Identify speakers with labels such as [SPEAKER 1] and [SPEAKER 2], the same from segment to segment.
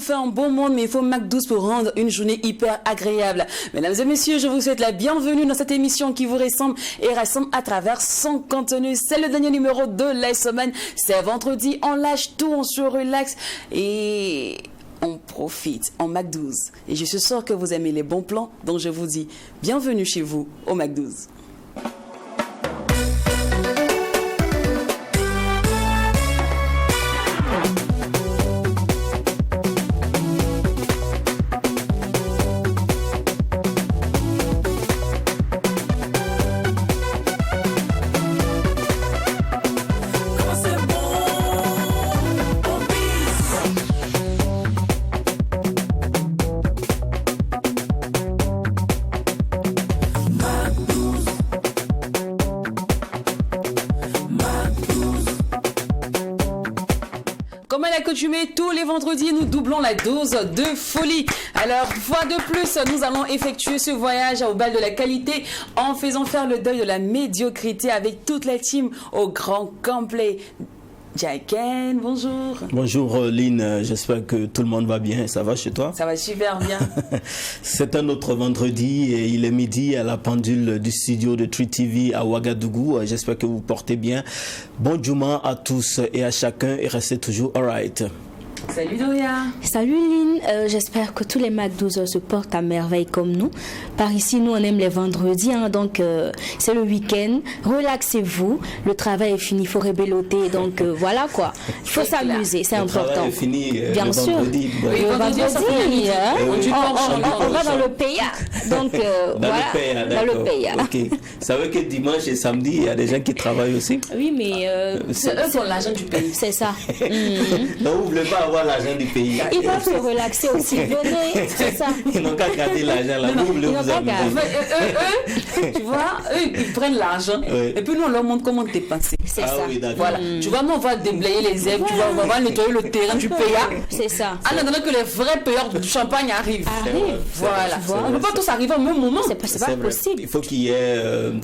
[SPEAKER 1] pour faire un bon monde, mais il faut McDo pour rendre une journée hyper agréable. Mesdames et messieurs, je vous souhaite la bienvenue dans cette émission qui vous ressemble et rassemble à travers son contenu. C'est le dernier numéro de la semaine. C'est vendredi, on lâche tout, on se relaxe et on profite en McDo. Et je suis sûre que vous aimez les bons plans, donc je vous dis bienvenue chez vous au McDo. Comme à l'accoutumée, tous les vendredis, nous doublons la dose de folie. Alors, fois de plus, nous allons effectuer ce voyage au bal de la qualité en faisant faire le deuil de la médiocrité avec toute la team au grand complet. Jaiken, bonjour.
[SPEAKER 2] Bonjour Lynn, j'espère que tout le monde va bien. Ça va chez toi?
[SPEAKER 1] Ça va super bien.
[SPEAKER 2] C'est un autre vendredi et il est midi à la pendule du studio de Tree TV à Ouagadougou. J'espère que vous portez bien. Bon Juma à tous et à chacun et restez toujours alright.
[SPEAKER 1] Salut Doria.
[SPEAKER 3] Salut Lynn, j'espère que tous les McDo se portent à merveille comme nous. Par ici, nous on aime les vendredis, hein, donc c'est le week-end. Relaxez-vous, le travail est fini, il faut rebelloter, donc voilà quoi. Il faut s'amuser, c'est important.
[SPEAKER 2] Le travail est fini,
[SPEAKER 3] bien sûr.
[SPEAKER 2] Vendredi.
[SPEAKER 1] Oui, vendredi,
[SPEAKER 3] on va dans le PA. Donc
[SPEAKER 2] dans le PA. Ok. Vous savez que dimanche et samedi, il y a des gens qui travaillent aussi.
[SPEAKER 3] Oui, mais
[SPEAKER 1] c'est eux qui ont l'argent du pays.
[SPEAKER 3] C'est ça.
[SPEAKER 2] Donc vous ne voulez pas avoir l'argent du pays.
[SPEAKER 3] Ils peuvent se relaxer aussi. Venez, c'est ça.
[SPEAKER 2] Ils n'ont qu'à garder l'argent là. Vous voulez vous amuser.
[SPEAKER 1] Eux, tu vois, eux, ils prennent l'argent. Oui. Et puis nous, on leur montre comment dépenser.
[SPEAKER 3] C'est ça.
[SPEAKER 2] Oui,
[SPEAKER 1] voilà. Tu vois, nous, on va déblayer les herbes, tu vois, on va nettoyer le terrain du PA.
[SPEAKER 3] C'est ça.
[SPEAKER 1] En attendant que les vrais payeurs du champagne arrivent. Voilà. On ne peut pas tous arriver au même moment.
[SPEAKER 3] C'est pas possible.
[SPEAKER 2] Il faut qu'il y ait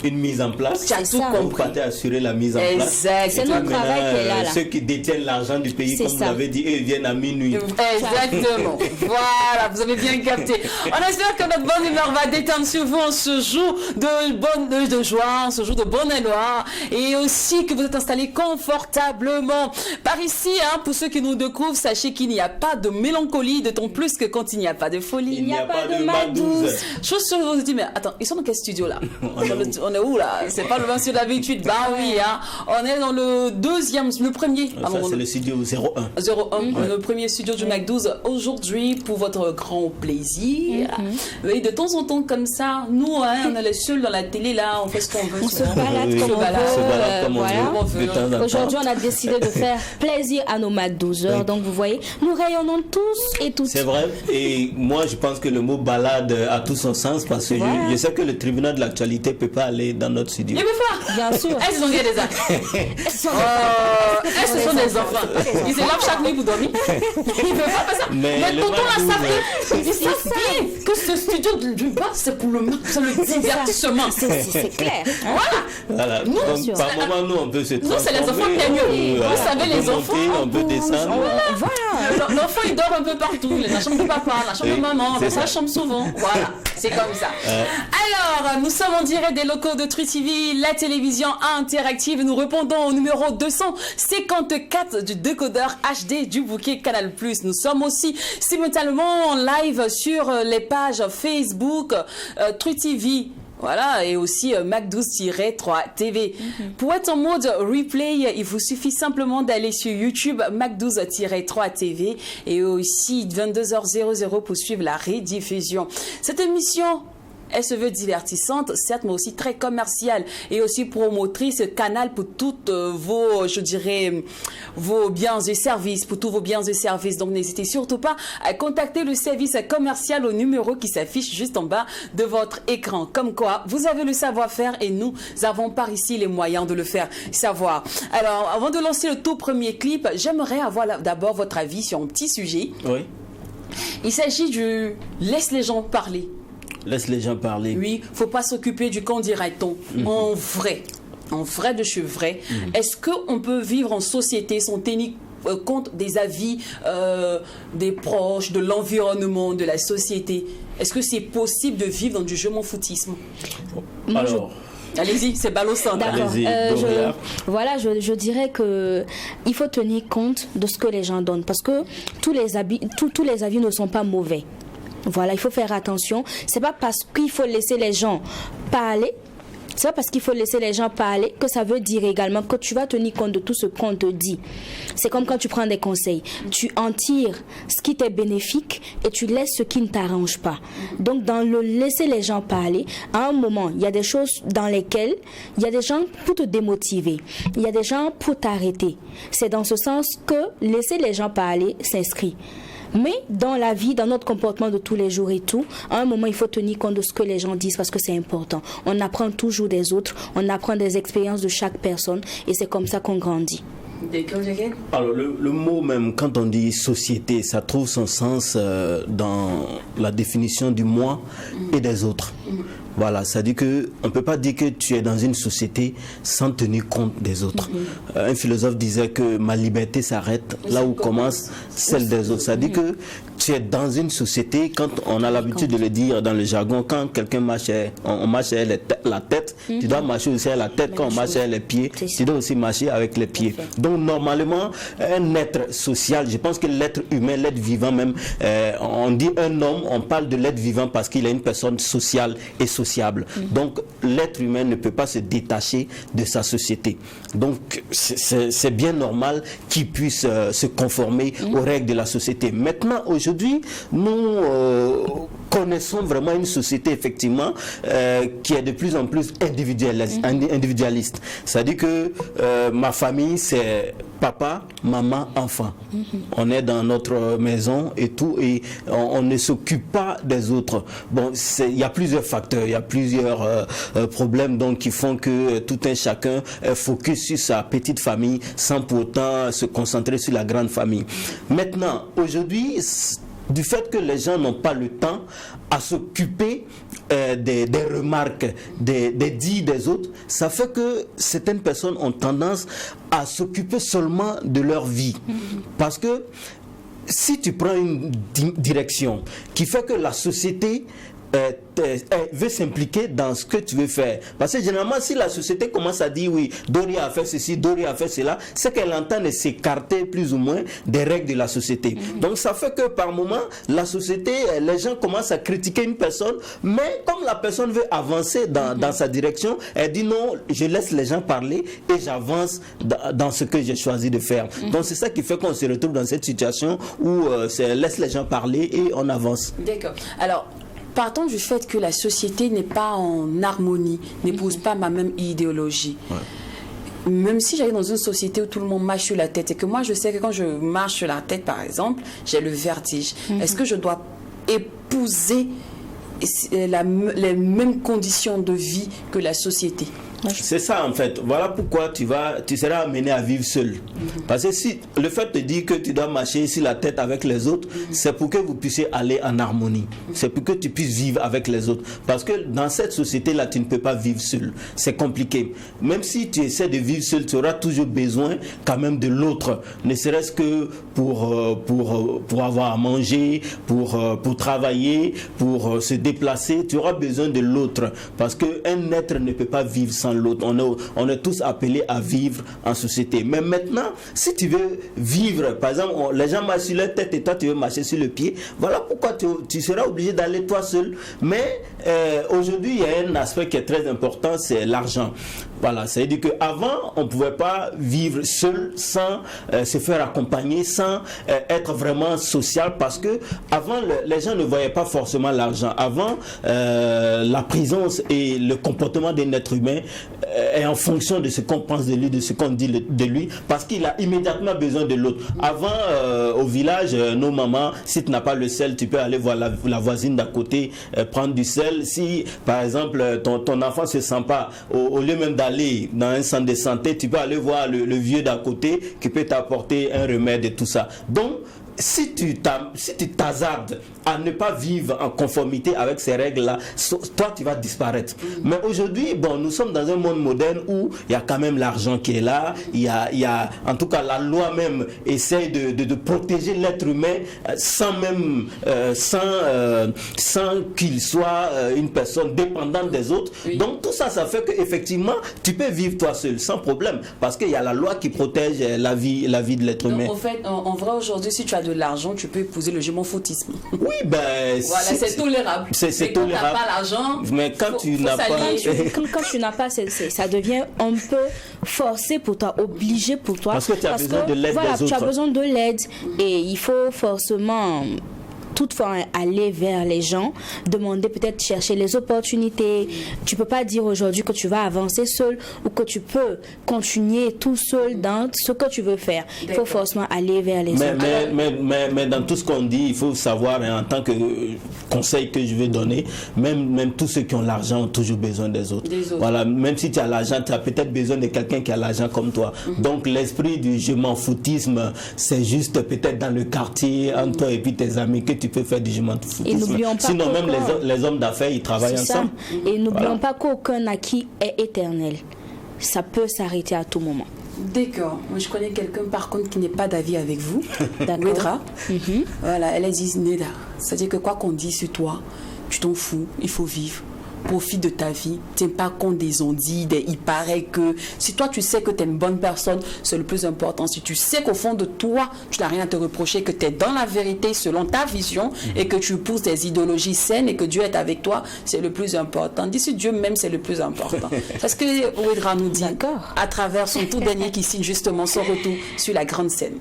[SPEAKER 2] une mise en place.
[SPEAKER 1] Tu as tout compris.
[SPEAKER 2] Vous partez assurer la mise en place.
[SPEAKER 1] Exact.
[SPEAKER 3] C'est notre travail qui est là.
[SPEAKER 2] Ceux qui détiennent l'argent du pays, comme vous l'avez dit, eux, viennent à minuit.
[SPEAKER 1] Exactement. Voilà, vous avez bien capté. On espère que notre bonne humeur va détendre sur vous en ce jour de joie, en ce jour de bonne éloignement, et aussi que vous êtes installés confortablement. Par ici, hein, pour ceux qui nous découvrent, sachez qu'il n'y a pas de mélancolie, d'autant plus que quand il n'y a pas de folie,
[SPEAKER 3] il n'y a pas de McDo.
[SPEAKER 1] Chose sur vous dit, mais attends, ils sont dans quel studio là? On est où là? C'est pas le 20 d'habitude. Bah oui, hein. On est dans le premier.
[SPEAKER 2] Ça, c'est le studio 01.
[SPEAKER 1] 01, le premier studio du McDo aujourd'hui pour votre grand plaisir. Et de temps en temps comme ça, nous, hein, on est les seuls dans la télé là, on fait ce qu'on veut.
[SPEAKER 3] On se balade comme on veut. Aujourd'hui, on a décidé de faire plaisir à nos McDozers. Donc vous voyez, nous rayonnons tous et toutes.
[SPEAKER 2] C'est vrai. Et moi, je pense que le mot balade a tout son sens parce que je sais que le tribunal de l'actualité peut pas aller dans notre studio.
[SPEAKER 1] Il peut pas.
[SPEAKER 3] Bien sûr.
[SPEAKER 1] Elles sont des actes. Elles sont des enfants. Ils se lavent chaque nuit pour dormir. Ils ne peuvent pas faire ça. Mais tonton la savent. Ils savent bien que ce studio du bas, c'est pour le divertissement.
[SPEAKER 3] C'est clair.
[SPEAKER 2] Voilà. Nous, donc, par moment, nous, on peut se transformer.
[SPEAKER 1] Nous, c'est les enfants mieux. Vous savez, les enfants.
[SPEAKER 2] On peut descendre.
[SPEAKER 1] Voilà. L'enfant, il dort un peu partout. La chambre de papa, la chambre de maman, dans sa chambre souvent. Voilà. C'est comme ça. Alors, nous sommes en direct des locaux de Tree TV, la télévision interactive. Nous répondons au numéro 254 du décodeur HD du bouquet Canal+. Nous sommes aussi simultanément en live sur les pages Facebook, Tree TV. Voilà, et aussi Mac12-3 TV. Pour être en mode replay, il vous suffit simplement d'aller sur YouTube Mac12-3 TV et aussi 22h00 pour suivre la rediffusion. Cette émission, elle se veut divertissante, certes, mais aussi très commerciale et aussi promotrice, canal pour toutes vos, je dirais, vos biens et services, pour tous vos biens et services. Donc, n'hésitez surtout pas à contacter le service commercial au numéro qui s'affiche juste en bas de votre écran. Comme quoi, vous avez le savoir-faire et nous avons par ici les moyens de le faire savoir. Alors, avant de lancer le tout premier clip, j'aimerais avoir d'abord votre avis sur un petit sujet.
[SPEAKER 2] Oui.
[SPEAKER 1] Il s'agit du « laisse les gens parler ».
[SPEAKER 2] Laisse les gens parler.
[SPEAKER 1] Oui, faut pas s'occuper du qu'en dirait-on. En vrai de chez vrai. Est-ce qu'on peut vivre en société sans tenir compte des avis des proches, de l'environnement, de la société. Est-ce que c'est possible de vivre dans du je m'en foutisme?
[SPEAKER 2] Alors...
[SPEAKER 1] Allez-y, c'est balossant.
[SPEAKER 3] D'accord. Je dirais que il faut tenir compte de ce que les gens donnent parce que tous les avis ne sont pas mauvais. Voilà, il faut faire attention. C'est pas parce qu'il faut laisser les gens parler. C'est pas parce qu'il faut laisser les gens parler que ça veut dire également que tu vas tenir compte de tout ce qu'on te dit. C'est comme quand tu prends des conseils. Tu en tires ce qui t'est bénéfique et tu laisses ce qui ne t'arrange pas. Donc, dans le laisser les gens parler, à un moment, il y a des choses dans lesquelles il y a des gens pour te démotiver. Il y a des gens pour t'arrêter. C'est dans ce sens que laisser les gens parler s'inscrit. Mais dans la vie, dans notre comportement de tous les jours et tout, à un moment, il faut tenir compte de ce que les gens disent parce que c'est important. On apprend toujours des autres, on apprend des expériences de chaque personne et c'est comme ça qu'on grandit.
[SPEAKER 2] Alors le mot même, quand on dit société, ça trouve son sens dans la définition du moi et des autres. Voilà, ça dit que on peut pas dire que tu es dans une société sans tenir compte des autres. Un philosophe disait que ma liberté s'arrête là où commence celle des autres. Ça dit que tu es dans une société, quand on a l'habitude de le dire dans le jargon, quand quelqu'un marche, on marche avec la tête, tu dois marcher aussi avec la tête. Quand on marche avec les pieds, tu dois aussi marcher avec les pieds. Donc normalement, un être social, je pense que l'être humain, l'être vivant même, on dit un homme, on parle de l'être vivant parce qu'il est une personne sociale et sociable. Donc l'être humain ne peut pas se détacher de sa société. Donc c'est bien normal qu'il puisse se conformer aux règles de la société. Maintenant, aujourd'hui, nous connaissons vraiment une société effectivement qui est de plus en plus individualiste. C'est-à-dire que ma famille, c'est papa, maman, enfant. On est dans notre maison et tout, et on ne s'occupe pas des autres. Bon, il y a plusieurs facteurs, il y a plusieurs problèmes donc qui font que tout un chacun est focus sur sa petite famille sans pour autant se concentrer sur la grande famille. Maintenant, aujourd'hui, du fait que les gens n'ont pas le temps à s'occuper des remarques, des dits des autres, ça fait que certaines personnes ont tendance à s'occuper seulement de leur vie. Parce que si tu prends une direction qui fait que la société veut s'impliquer dans ce que tu veux faire. Parce que généralement, si la société commence à dire oui, Dori a fait ceci, Dori a fait cela, c'est qu'elle entend de s'écarter plus ou moins des règles de la société. Donc ça fait que par moment, la société, les gens commencent à critiquer une personne, mais comme la personne veut avancer dans sa direction, elle dit non, je laisse les gens parler et j'avance dans ce que j'ai choisi de faire. Donc c'est ça qui fait qu'on se retrouve dans cette situation où laisse les gens parler et on avance.
[SPEAKER 1] D'accord. Alors, partons du fait que la société n'est pas en harmonie, n'épouse pas ma même idéologie. Ouais. Même si j'arrive dans une société où tout le monde marche sur la tête et que moi je sais que quand je marche sur la tête par exemple, j'ai le vertige. Est-ce que je dois épouser les mêmes conditions de vie que la société?
[SPEAKER 2] C'est ça en fait. Voilà pourquoi tu seras amené à vivre seul. Parce que si le fait de dire que tu dois marcher sur la tête avec les autres, c'est pour que vous puissiez aller en harmonie. C'est pour que tu puisses vivre avec les autres. Parce que dans cette société-là, tu ne peux pas vivre seul. C'est compliqué. Même si tu essaies de vivre seul, tu auras toujours besoin quand même de l'autre. Ne serait-ce que pour avoir à manger, pour travailler, pour se déplacer, tu auras besoin de l'autre. Parce qu'un être ne peut pas vivre sans l'autre. On est tous appelés à vivre en société. Mais maintenant, si tu veux vivre, par exemple, les gens marchent sur leur tête et toi tu veux marcher sur le pied, voilà pourquoi tu seras obligé d'aller toi seul. Mais aujourd'hui, il y a un aspect qui est très important, c'est l'argent. Voilà, c'est-à-dire qu'avant, on ne pouvait pas vivre seul sans se faire accompagner, sans être vraiment social, parce que avant, les gens ne voyaient pas forcément l'argent. Avant, la présence et le comportement d'un être humain est en fonction de ce qu'on pense de lui, de ce qu'on dit de lui, parce qu'il a immédiatement besoin de l'autre. Avant, au village, nos mamans, si tu n'as pas le sel, tu peux aller voir la voisine d'à côté, prendre du sel. Si, par exemple, ton enfant ne se sent pas, au lieu même d'aller dans un centre de santé, tu peux aller voir le vieux d'à côté qui peut t'apporter un remède et tout ça. Donc, si tu t'hasardes à ne pas vivre en conformité avec ces règles-là, toi tu vas disparaître. Mais aujourd'hui, bon, nous sommes dans un monde moderne où il y a quand même l'argent qui est là, il y a en tout cas la loi même essaie de protéger l'être humain sans qu'il soit une personne dépendante des autres. Oui. Donc tout ça, ça fait qu'effectivement, tu peux vivre toi seul sans problème parce qu'il y a la loi qui protège la vie de l'être humain.
[SPEAKER 1] En fait, en vrai, aujourd'hui, si tu as de l'argent, tu peux épouser le foutisme.
[SPEAKER 2] Oui, ben...
[SPEAKER 1] Voilà, c'est tolérable.
[SPEAKER 2] C'est tolérable.
[SPEAKER 1] Quand tu n'as pas l'argent...
[SPEAKER 2] Mais quand tu n'as pas...
[SPEAKER 3] Quand tu n'as pas, ça devient un peu forcé pour toi, obligé pour toi.
[SPEAKER 2] Parce que tu as besoin de l'aide des autres.
[SPEAKER 3] Tu as besoin de l'aide et il faut forcément... toutefois aller vers les gens, demander peut-être chercher les opportunités. Tu peux pas dire aujourd'hui que tu vas avancer seul ou que tu peux continuer tout seul dans ce que tu veux faire. Il faut forcément aller vers les autres.
[SPEAKER 2] Mais dans tout ce qu'on dit, il faut savoir, en tant que conseil que je vais donner, même tous ceux qui ont l'argent ont toujours besoin des autres. Voilà, même si tu as l'argent, tu as peut-être besoin de quelqu'un qui a l'argent comme toi. Donc l'esprit du je m'en foutisme, c'est juste peut-être dans le quartier, entre toi et puis tes amis, que tu peux faire du je m'en foutisme. Sinon même les hommes d'affaires, ils travaillent ensemble.
[SPEAKER 3] Et n'oublions pas qu'aucun acquis est éternel. Ça peut s'arrêter à tout moment.
[SPEAKER 1] D'accord. Moi, je connais quelqu'un, par contre, qui n'est pas d'avis avec vous.
[SPEAKER 3] D'accord.
[SPEAKER 1] Voilà, elle a dit Neda. C'est-à-dire que quoi qu'on dise sur toi, tu t'en fous, il faut vivre. Profite de ta vie, tiens pas compte des ondits, il paraît que si toi tu sais que tu es une bonne personne, c'est le plus important. Si tu sais qu'au fond de toi, tu n'as rien à te reprocher, que tu es dans la vérité selon ta vision et que tu pousses des idéologies saines et que Dieu est avec toi, c'est le plus important. D'ici Dieu même, c'est le plus important. C'est ce que Ouédra nous dit à travers son tout dernier qui signe justement son retour sur la grande scène.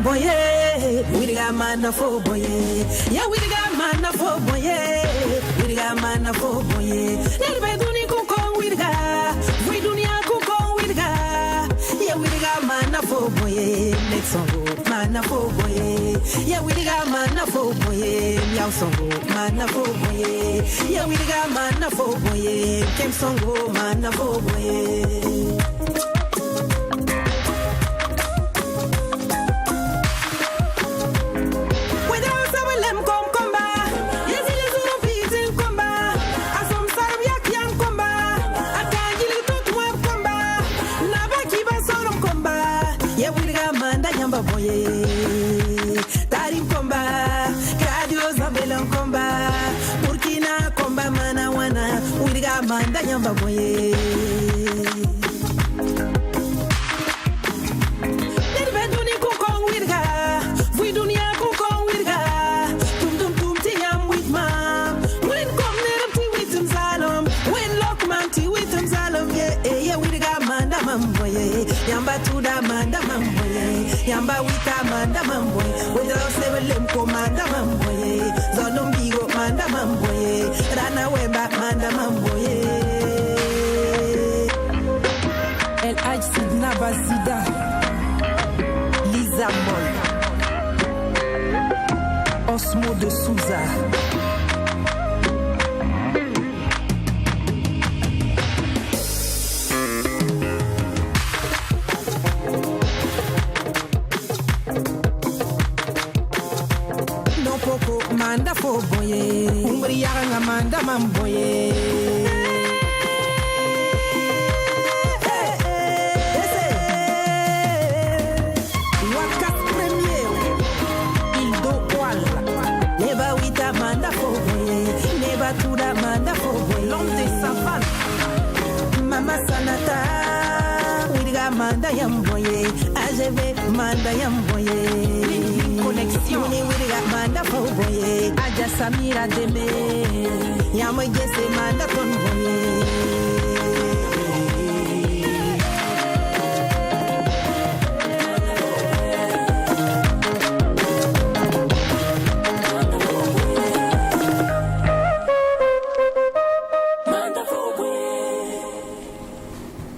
[SPEAKER 4] Boye, we got man for boye. Yeah, we got man for boye. We got man for boye. Let me do ni kuko we got. We do ni kuko we got. Yeah, we got man for boye. Next song man for boye. Yeah, we got man for boye. Yow song man for boye. Yeah, we got man for boye. Kem song man for boye. Tarim komba, radio Zambelon komba, Burkina komba mana wana, Uriga manda nyamba boye. Nerveduni kukong wirga, Vidunia kukong wirga, Tum tum tiam with mam, When kom nerapti with zalom, When lokman ti with zalom, yeah, Uriga manda mamboye, Yamba tuda manda mamboye. Yamba wita manda mamboye, wenda osebelem ko manda mamboye, zonombigo manda mamboye, rana wemba manda mamboye. El Hadj Sidna Bazida, Lisa Moll, Osmo de Souza. Manda fo boye, umri yaga manda mamboye. Wakat premier, il do wala. Neba wita manda fo boye, neba tuda manda fo boye. L'homme des savanes, Mama Sanata, wiga manda yamboye, AGV manda yamboye. Connexion, wiga manda fo boye, Aja Samira Deme, Yamo Jesse manda ton boye.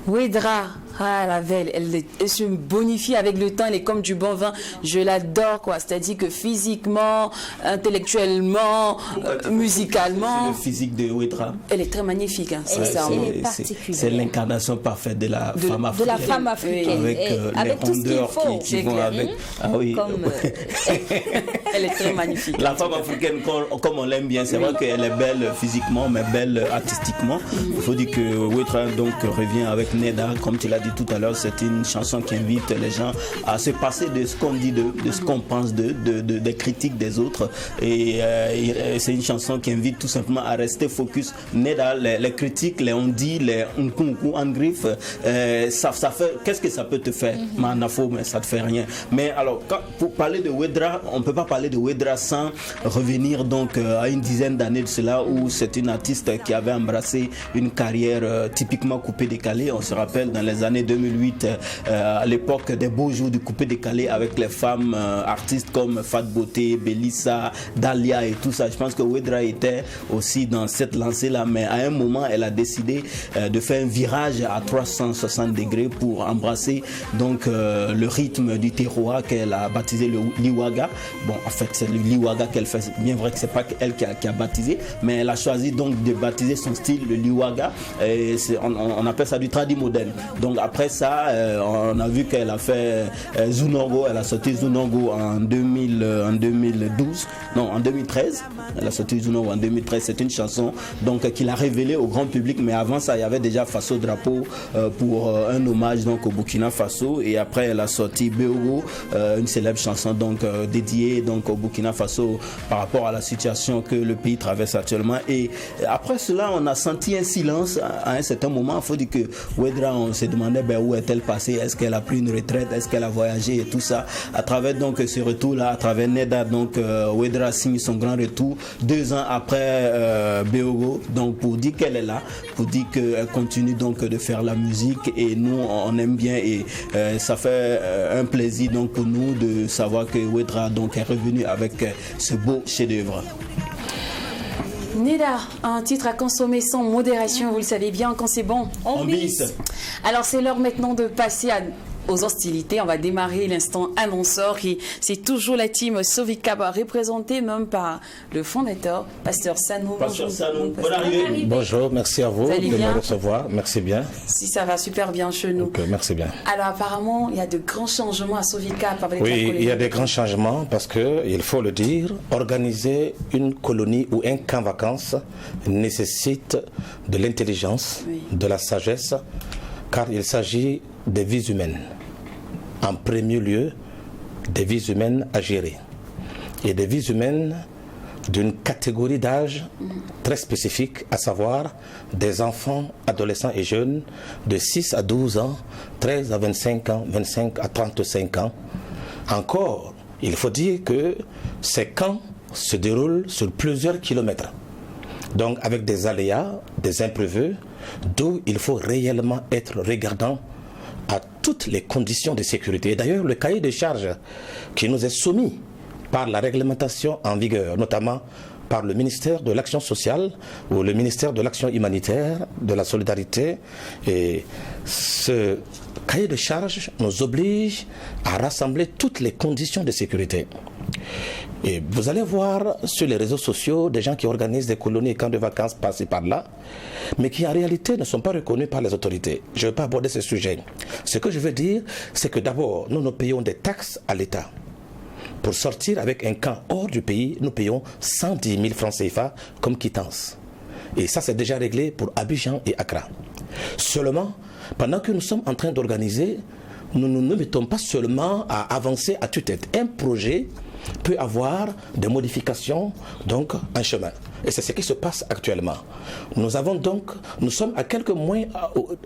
[SPEAKER 1] Ouédra, Ah, la veille, elle se bonifie avec le temps, elle est comme du bon vin. Je l'adore, quoi. C'est-à-dire que physiquement, intellectuellement, musicalement.
[SPEAKER 2] C'est le physique de Ouetra.
[SPEAKER 1] Elle est très magnifique, hein,
[SPEAKER 2] c'est l'incarnation parfaite de la femme africaine.
[SPEAKER 3] De la femme africaine.
[SPEAKER 2] Avec
[SPEAKER 3] tout ce qu'il faut.
[SPEAKER 2] qui vont avec. Ah oui.
[SPEAKER 1] Elle est très magnifique.
[SPEAKER 2] La femme africaine, comme on l'aime bien, c'est vrai qu'elle est belle physiquement, mais belle artistiquement. Il faut dire que Ouetra donc revient avec Neda, comme tu l'as dit tout à l'heure, c'est une chanson qui invite les gens à se passer de ce qu'on dit d'eux, de ce qu'on pense d'eux, des critiques des autres. Et c'est une chanson qui invite tout simplement à rester focus. Neda, les critiques, les on dit, les en griffe, ça fait, qu'est-ce que ça peut te faire? Manafo, mais ça te fait rien. Mais alors, pour parler de Ouetra, on ne peut pas parler de Ouetra sans revenir donc à une dizaine d'années de cela, où c'est une artiste qui avait embrassé une carrière typiquement coupé-décalé. On se rappelle dans les années 2008, à l'époque des beaux jours du coupé-décalé avec les femmes artistes comme Fat Beauté, Belissa, Dahlia et tout ça. Je pense que Ouetra était aussi dans cette lancée-là, mais à un moment, elle a décidé de faire un virage à 360 degrés pour embrasser donc le rythme du terroir qu'elle a baptisé le Liwaga. Bon, en fait, c'est le Liwaga qu'elle fait. C'est bien vrai que c'est pas elle qui a baptisé, mais elle a choisi donc de baptiser son style le Liwaga. Et on appelle ça du tradi moderne. Donc après ça, on a vu qu'elle a fait Zunongo. Elle a sorti Zunongo en 2012. Non, en 2013. Elle a sorti Zunongo en 2013. C'est une chanson donc qu'il a révélée au grand public. Mais avant ça, il y avait déjà Faso Drapeau pour un hommage donc au Burkina Faso. Et après, elle a sorti Beogo, une célèbre chanson donc dédiée donc au Burkina Faso par rapport à la situation que le pays traverse actuellement. Et après cela, on a senti un silence à un certain moment. Il faut dire que Ouetra, on se demandait où est-elle passée, est-ce qu'elle a pris une retraite, est-ce qu'elle a voyagé et tout ça. À travers donc ce retour-là, à travers Neda, donc Ouetra signe son grand retour 2 ans après Beogo, donc pour dire qu'elle est là, pour dire qu'elle continue donc de faire la musique, et nous on aime bien, et ça fait un plaisir donc pour nous de savoir que Ouetra donc est revenu avec ce beau chef-d'œuvre.
[SPEAKER 1] Neda, un titre à consommer sans modération, vous le savez bien, quand c'est bon, on bise. Alors c'est l'heure maintenant de passer aux hostilités. On va démarrer l'instant annonceur, qui c'est toujours la team Sovicap, représentée même par le fondateur, Pasteur Sanou.
[SPEAKER 2] Pasteur Sanou, bonne arrivée.
[SPEAKER 5] Bonjour, merci à vous de me recevoir. Merci bien.
[SPEAKER 1] Si ça va super bien chez nous.
[SPEAKER 5] Okay, merci bien.
[SPEAKER 1] Alors apparemment, il y a de grands changements à Sovicap avec
[SPEAKER 5] oui, il y a de grands changements parce que, il faut le dire, organiser une colonie ou un camp vacances nécessite de l'intelligence, de la sagesse, car il s'agit des vies humaines. En premier lieu, des vies humaines à gérer. Et des vies humaines d'une catégorie d'âge très spécifique, à savoir des enfants, adolescents et jeunes de 6 à 12 ans, 13 à 25 ans, 25 à 35 ans. Encore, il faut dire que ces camps se déroulent sur plusieurs kilomètres. Donc avec des aléas, des imprévus, d'où il faut réellement être regardant à toutes les conditions de sécurité. Et d'ailleurs, le cahier de charges qui nous est soumis par la réglementation en vigueur, notamment par le ministère de l'Action sociale ou le ministère de l'Action humanitaire, de la solidarité, et ce cahier de charges nous oblige à rassembler toutes les conditions de sécurité. Et vous allez voir sur les réseaux sociaux des gens qui organisent des colonies et camps de vacances par-ci par-là, mais qui en réalité ne sont pas reconnus par les autorités. Je ne vais pas aborder ce sujet. Ce que je veux dire, c'est que d'abord, nous payons des taxes à l'État. Pour sortir avec un camp hors du pays, nous payons 110 000 francs CFA comme quittance. Et ça, c'est déjà réglé pour Abidjan et Accra. Seulement, pendant que nous sommes en train d'organiser, nous ne mettons pas seulement à avancer à tue-tête. Un projet peut avoir des modifications donc en chemin. Et c'est ce qui se passe actuellement. Nous sommes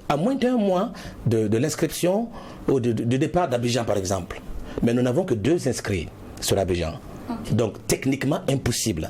[SPEAKER 5] à moins d'un mois de l'inscription ou du départ d'Abidjan par exemple. Mais nous n'avons que 2 inscrits sur Abidjan. Okay. Donc techniquement impossible.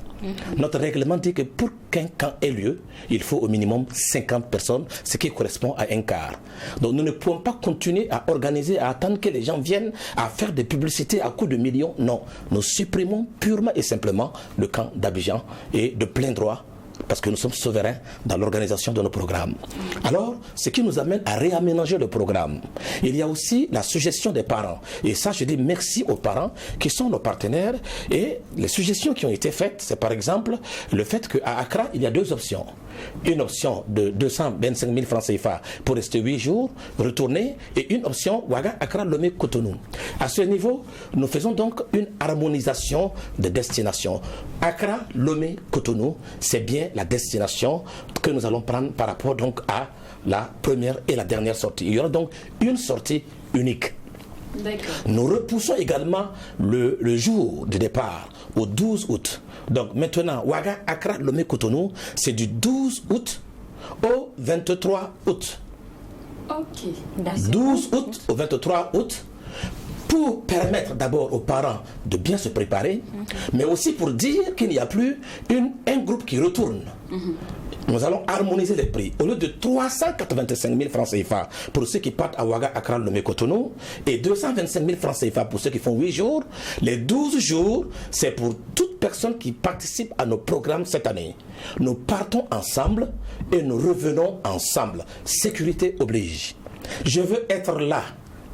[SPEAKER 5] Notre règlement dit que pour qu'un camp ait lieu, il faut au minimum 50 personnes, ce qui correspond à un quart. Donc nous ne pouvons pas continuer à organiser, à attendre que les gens viennent à faire des publicités à coups de millions. Non, nous supprimons purement et simplement le camp d'Abidjan et de plein droit parce que nous sommes souverains dans l'organisation de nos programmes. Alors, ce qui nous amène à réaménager le programme. Il y a aussi la suggestion des parents. Et ça, je dis merci aux parents qui sont nos partenaires. Et les suggestions qui ont été faites, c'est par exemple le fait qu'à Accra, il y a 2 options. Une option de 225 000 francs CFA pour rester 8 jours, retourner, et une option Ouaga, Accra, Lomé, Cotonou. À ce niveau, nous faisons donc une harmonisation de destination. Accra, Lomé, Cotonou, c'est bien la destination que nous allons prendre par rapport donc à la première et la dernière sortie. Il y aura donc une sortie unique. Nous repoussons également le jour de départ au 12 août. Donc maintenant, Ouaga, Accra, Lomé, Cotonou, c'est du 12 août au 23 août.
[SPEAKER 1] Ok.
[SPEAKER 5] 12 août au 23 août, pour permettre d'abord aux parents de bien se préparer, mais aussi pour dire qu'il n'y a plus un groupe qui retourne. Nous allons harmoniser les prix. Au lieu de 385 000 francs CFA pour ceux qui partent à Ouaga, Accra, Lomé, Cotonou, et 225 000 francs CFA pour ceux qui font 8 jours, les 12 jours, c'est pour toute personne qui participe à nos programmes cette année. Nous partons ensemble et nous revenons ensemble. Sécurité oblige. Je veux être là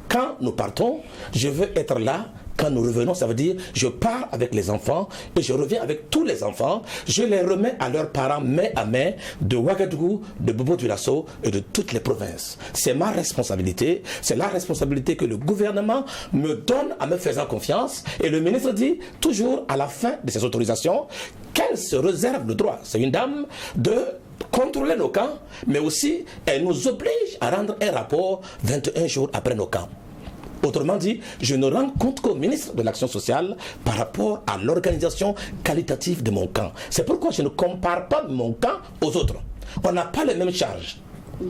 [SPEAKER 5] quand nous partons, je veux être là quand nous revenons, ça veut dire je pars avec les enfants et je reviens avec tous les enfants, je les remets à leurs parents main à main de Ouagadougou, de Bobo-Dioulasso et de toutes les provinces. C'est ma responsabilité, c'est la responsabilité que le gouvernement me donne en me faisant confiance, et le ministre dit toujours à la fin de ses autorisations qu'elle se réserve le droit, c'est une dame, de contrôler nos camps, mais aussi elle nous oblige à rendre un rapport 21 jours après nos camps. Autrement dit, je ne rends compte qu'au ministre de l'Action sociale par rapport à l'organisation qualitative de mon camp. C'est pourquoi je ne compare pas mon camp aux autres. On n'a pas les mêmes charges.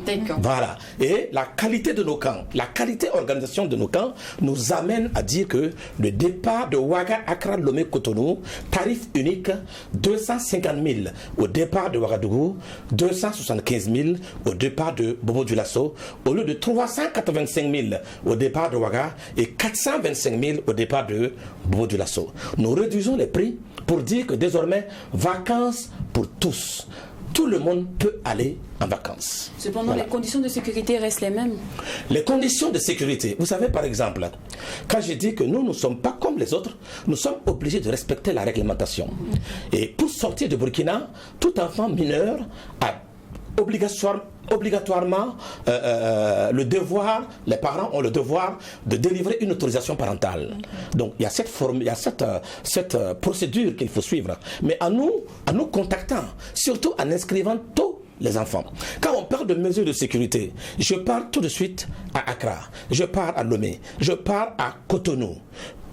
[SPEAKER 1] D'accord.
[SPEAKER 5] Voilà. Et la qualité de nos camps, la qualité organisation de nos camps nous amène à dire que le départ de Ouaga, Accra, Lomé, Cotonou, tarif unique 250 000 au départ de Ouagadougou, 275 000 au départ de Bobo-Dioulasso, au lieu de 385 000 au départ de Ouaga et 425 000 au départ de Bobo-Dioulasso. Nous réduisons les prix pour dire que désormais, vacances pour tous. Tout le monde peut aller en vacances.
[SPEAKER 1] Cependant,
[SPEAKER 5] voilà.
[SPEAKER 1] Les conditions de sécurité restent les mêmes.
[SPEAKER 5] Les conditions de sécurité, vous savez par exemple, quand je dis que nous ne sommes pas comme les autres, nous sommes obligés de respecter la réglementation. Et pour sortir de Burkina, tout enfant mineur a obligatoirement le devoir, les parents ont le devoir de délivrer une autorisation parentale. Donc il y a cette procédure qu'il faut suivre. Mais à nous contactant, surtout en inscrivant tous les enfants. Quand on parle de mesures de sécurité, je pars tout de suite à Accra, je pars à Lomé, je pars à Cotonou,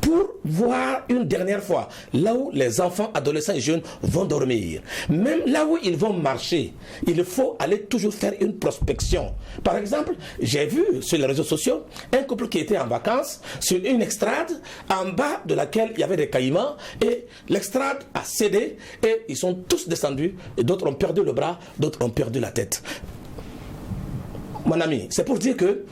[SPEAKER 5] pour voir une dernière fois là où les enfants, adolescents et jeunes vont dormir. Même là où ils vont marcher, il faut aller toujours faire une prospection. Par exemple, j'ai vu sur les réseaux sociaux un couple qui était en vacances sur une estrade en bas de laquelle il y avait des caïmans, et l'extrade a cédé et ils sont tous descendus, et d'autres ont perdu le bras, d'autres ont perdu la tête. Mon ami, c'est pour dire que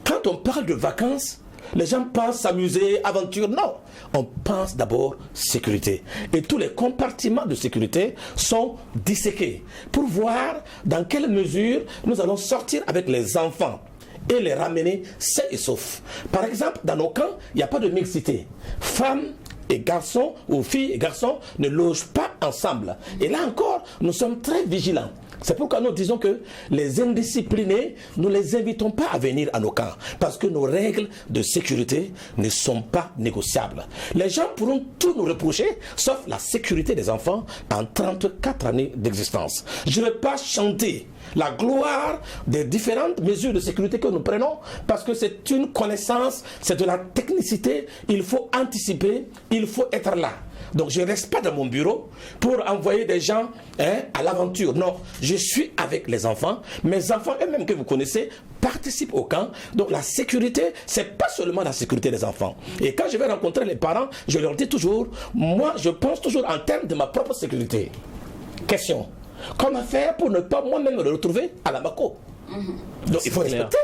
[SPEAKER 5] quand on parle de vacances, les gens pensent s'amuser, aventure. Non, on pense d'abord sécurité. Et tous les compartiments de sécurité sont disséqués pour voir dans quelle mesure nous allons sortir avec les enfants et les ramener sains et saufs. Par exemple, dans nos camps, il n'y a pas de mixité. Femmes et garçons, ou filles et garçons, ne logent pas ensemble. Et là encore, nous sommes très vigilants. C'est pourquoi nous disons que les indisciplinés, nous ne les invitons pas à venir à nos camps, parce que nos règles de sécurité ne sont pas négociables. Les gens pourront tout nous reprocher, sauf la sécurité des enfants en 34 années d'existence. Je ne vais pas chanter la gloire des différentes mesures de sécurité que nous prenons, parce que c'est une connaissance, c'est de la technicité, il faut anticiper, il faut être là. Donc je ne reste pas dans mon bureau pour envoyer des gens à l'aventure. Non, je suis avec les enfants. Mes enfants eux-mêmes que vous connaissez participent au camp. Donc la sécurité, c'est pas seulement la sécurité des enfants. Et quand je vais rencontrer les parents, je leur dis toujours, moi je pense toujours en termes de ma propre sécurité. Question, comment faire pour ne pas moi-même me retrouver à la Bamako? Donc il faut respecter.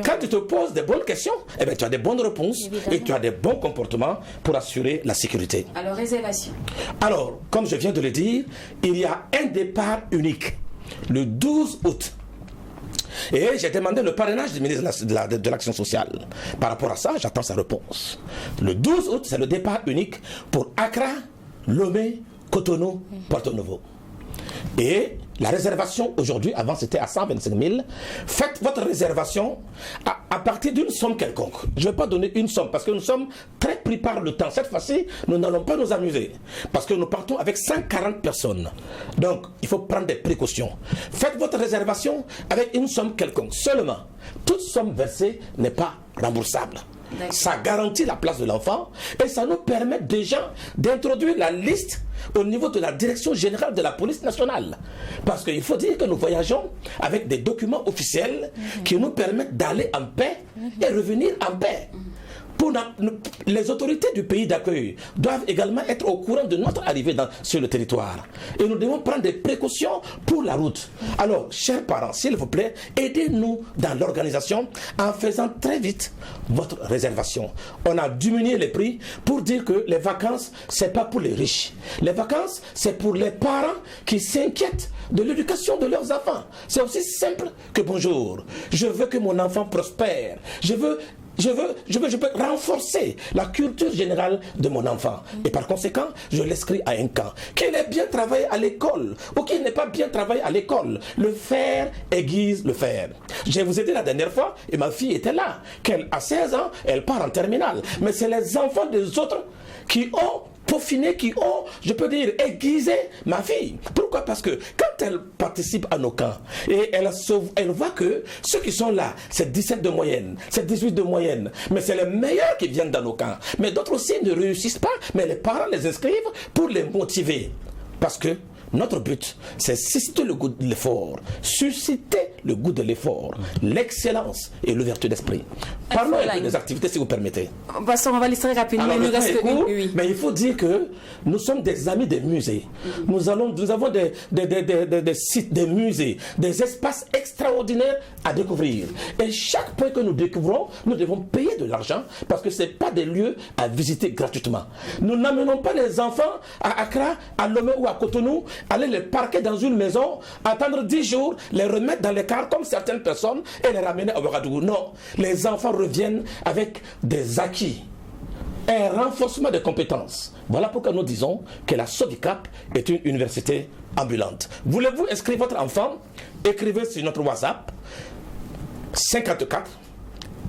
[SPEAKER 5] Quand tu te poses des bonnes questions, eh bien, tu as des bonnes réponses.
[SPEAKER 3] Évidemment.
[SPEAKER 5] Et tu as des bons comportements pour assurer la sécurité.
[SPEAKER 1] Alors, réservation.
[SPEAKER 5] Alors, comme je viens de le dire, il y a un départ unique, le 12 août. Et j'ai demandé le parrainage du ministre de l'Action sociale. Par rapport à ça, j'attends sa réponse. Le 12 août, c'est le départ unique pour Accra, Lomé, Cotonou, Porto Novo. Et la réservation aujourd'hui, avant c'était à 125 000. Faites votre réservation à partir d'une somme quelconque. Je ne vais pas donner une somme parce que nous sommes très pris par le temps. Cette fois-ci, nous n'allons pas nous amuser parce que nous partons avec 140 personnes. Donc, il faut prendre des précautions. Faites votre réservation avec une somme quelconque. Seulement, toute somme versée n'est pas remboursable. Ça garantit la place de l'enfant et ça nous permet déjà d'introduire la liste au niveau de la direction générale de la police nationale. Parce qu'il faut dire que nous voyageons avec des documents officiels qui nous permettent d'aller en paix et revenir en paix. Les autorités du pays d'accueil doivent également être au courant de notre arrivée sur le territoire. Et nous devons prendre des précautions pour la route. Alors, chers parents, s'il vous plaît, aidez-nous dans l'organisation en faisant très vite votre réservation. On a diminué les prix pour dire que les vacances, c'est pas pour les riches. Les vacances, c'est pour les parents qui s'inquiètent de l'éducation de leurs enfants. C'est aussi simple que bonjour. Je veux que mon enfant prospère. Je peux renforcer la culture générale de mon enfant. Et par conséquent, je l'inscris à un camp. Qu'il ait bien travaillé à l'école ou qu'il n'ait pas bien travaillé à l'école, le fer aiguise le fer. Je vous ai dit la dernière fois, et ma fille était là, qu'elle a 16 ans, elle part en terminale. Mais c'est les enfants des autres qui ont peaufiné, qui ont, je peux dire, aiguisé ma fille. Pourquoi? Parce que quand elle participe à nos camps et elle voit que ceux qui sont là, c'est 17 de moyenne, c'est 18 de moyenne, mais c'est les meilleurs qui viennent dans nos camps. Mais d'autres aussi ne réussissent pas, mais les parents les inscrivent pour les motiver. Parce que notre but, c'est susciter le goût de l'effort, susciter le goût de l'effort, l'excellence et l'ouverture d'esprit. Parlons un peu des activités, si vous permettez.
[SPEAKER 1] On va lister rapidement.
[SPEAKER 5] Alors,
[SPEAKER 1] Il nous reste
[SPEAKER 5] court,
[SPEAKER 1] oui.
[SPEAKER 5] Mais il faut dire que nous sommes des amis des musées. Nous avons des sites, des musées, des espaces extraordinaires à découvrir. Et chaque point que nous découvrons, nous devons payer de l'argent parce que ce n'est pas des lieux à visiter gratuitement. Nous n'amenons pas les enfants à Accra, à Lomé ou à Cotonou, aller les parquer dans une maison, attendre 10 jours, les remettre dans les cars comme certaines personnes et les ramener à Ouagadougou. Non, les enfants reviennent avec des acquis, un renforcement des compétences. Voilà pourquoi nous disons que la SODICAP est une université ambulante. Voulez-vous inscrire votre enfant? Écrivez sur notre WhatsApp 54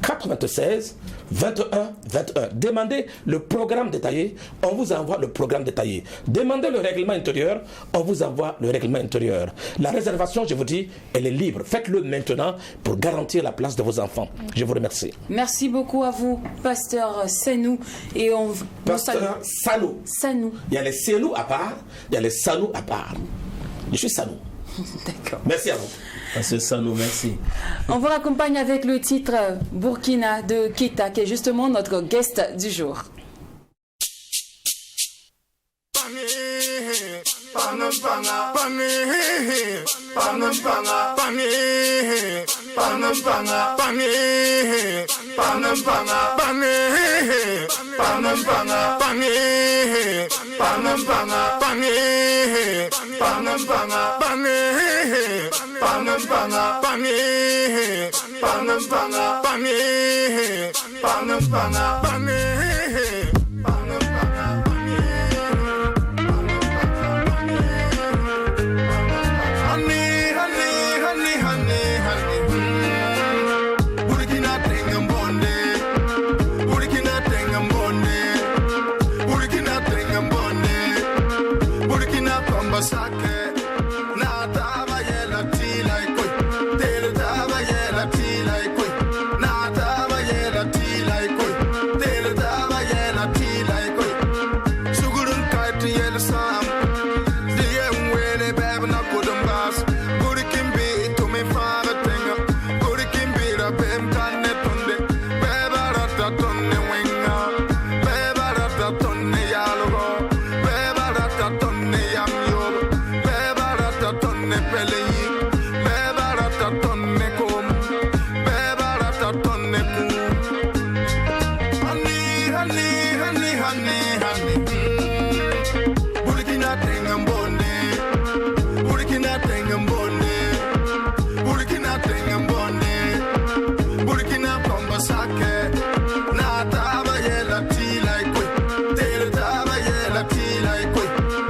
[SPEAKER 5] 96 21 21. Demandez le programme détaillé, on vous envoie le programme détaillé. Demandez le règlement intérieur, on vous envoie le règlement intérieur. La réservation, je vous dis, elle est libre. Faites-le maintenant pour garantir la place de vos enfants. Je vous remercie.
[SPEAKER 1] Merci beaucoup à vous, Pasteur Sanou. Et
[SPEAKER 5] Pasteur Sanou.
[SPEAKER 1] Sanou.
[SPEAKER 5] Il y a les Sanou à part, il y a les Sanou à part. Je suis Sanou.
[SPEAKER 1] D'accord.
[SPEAKER 5] Merci à vous.
[SPEAKER 2] C'est ça, nous, merci.
[SPEAKER 1] On vous raccompagne avec le titre Burkina de Keita, qui est justement notre guest du jour.
[SPEAKER 6] tengambone Burkina tengambone Burkina tengambone Burkina Pambasake Na taba yela tila ikwe Tere taba yela tila ikwe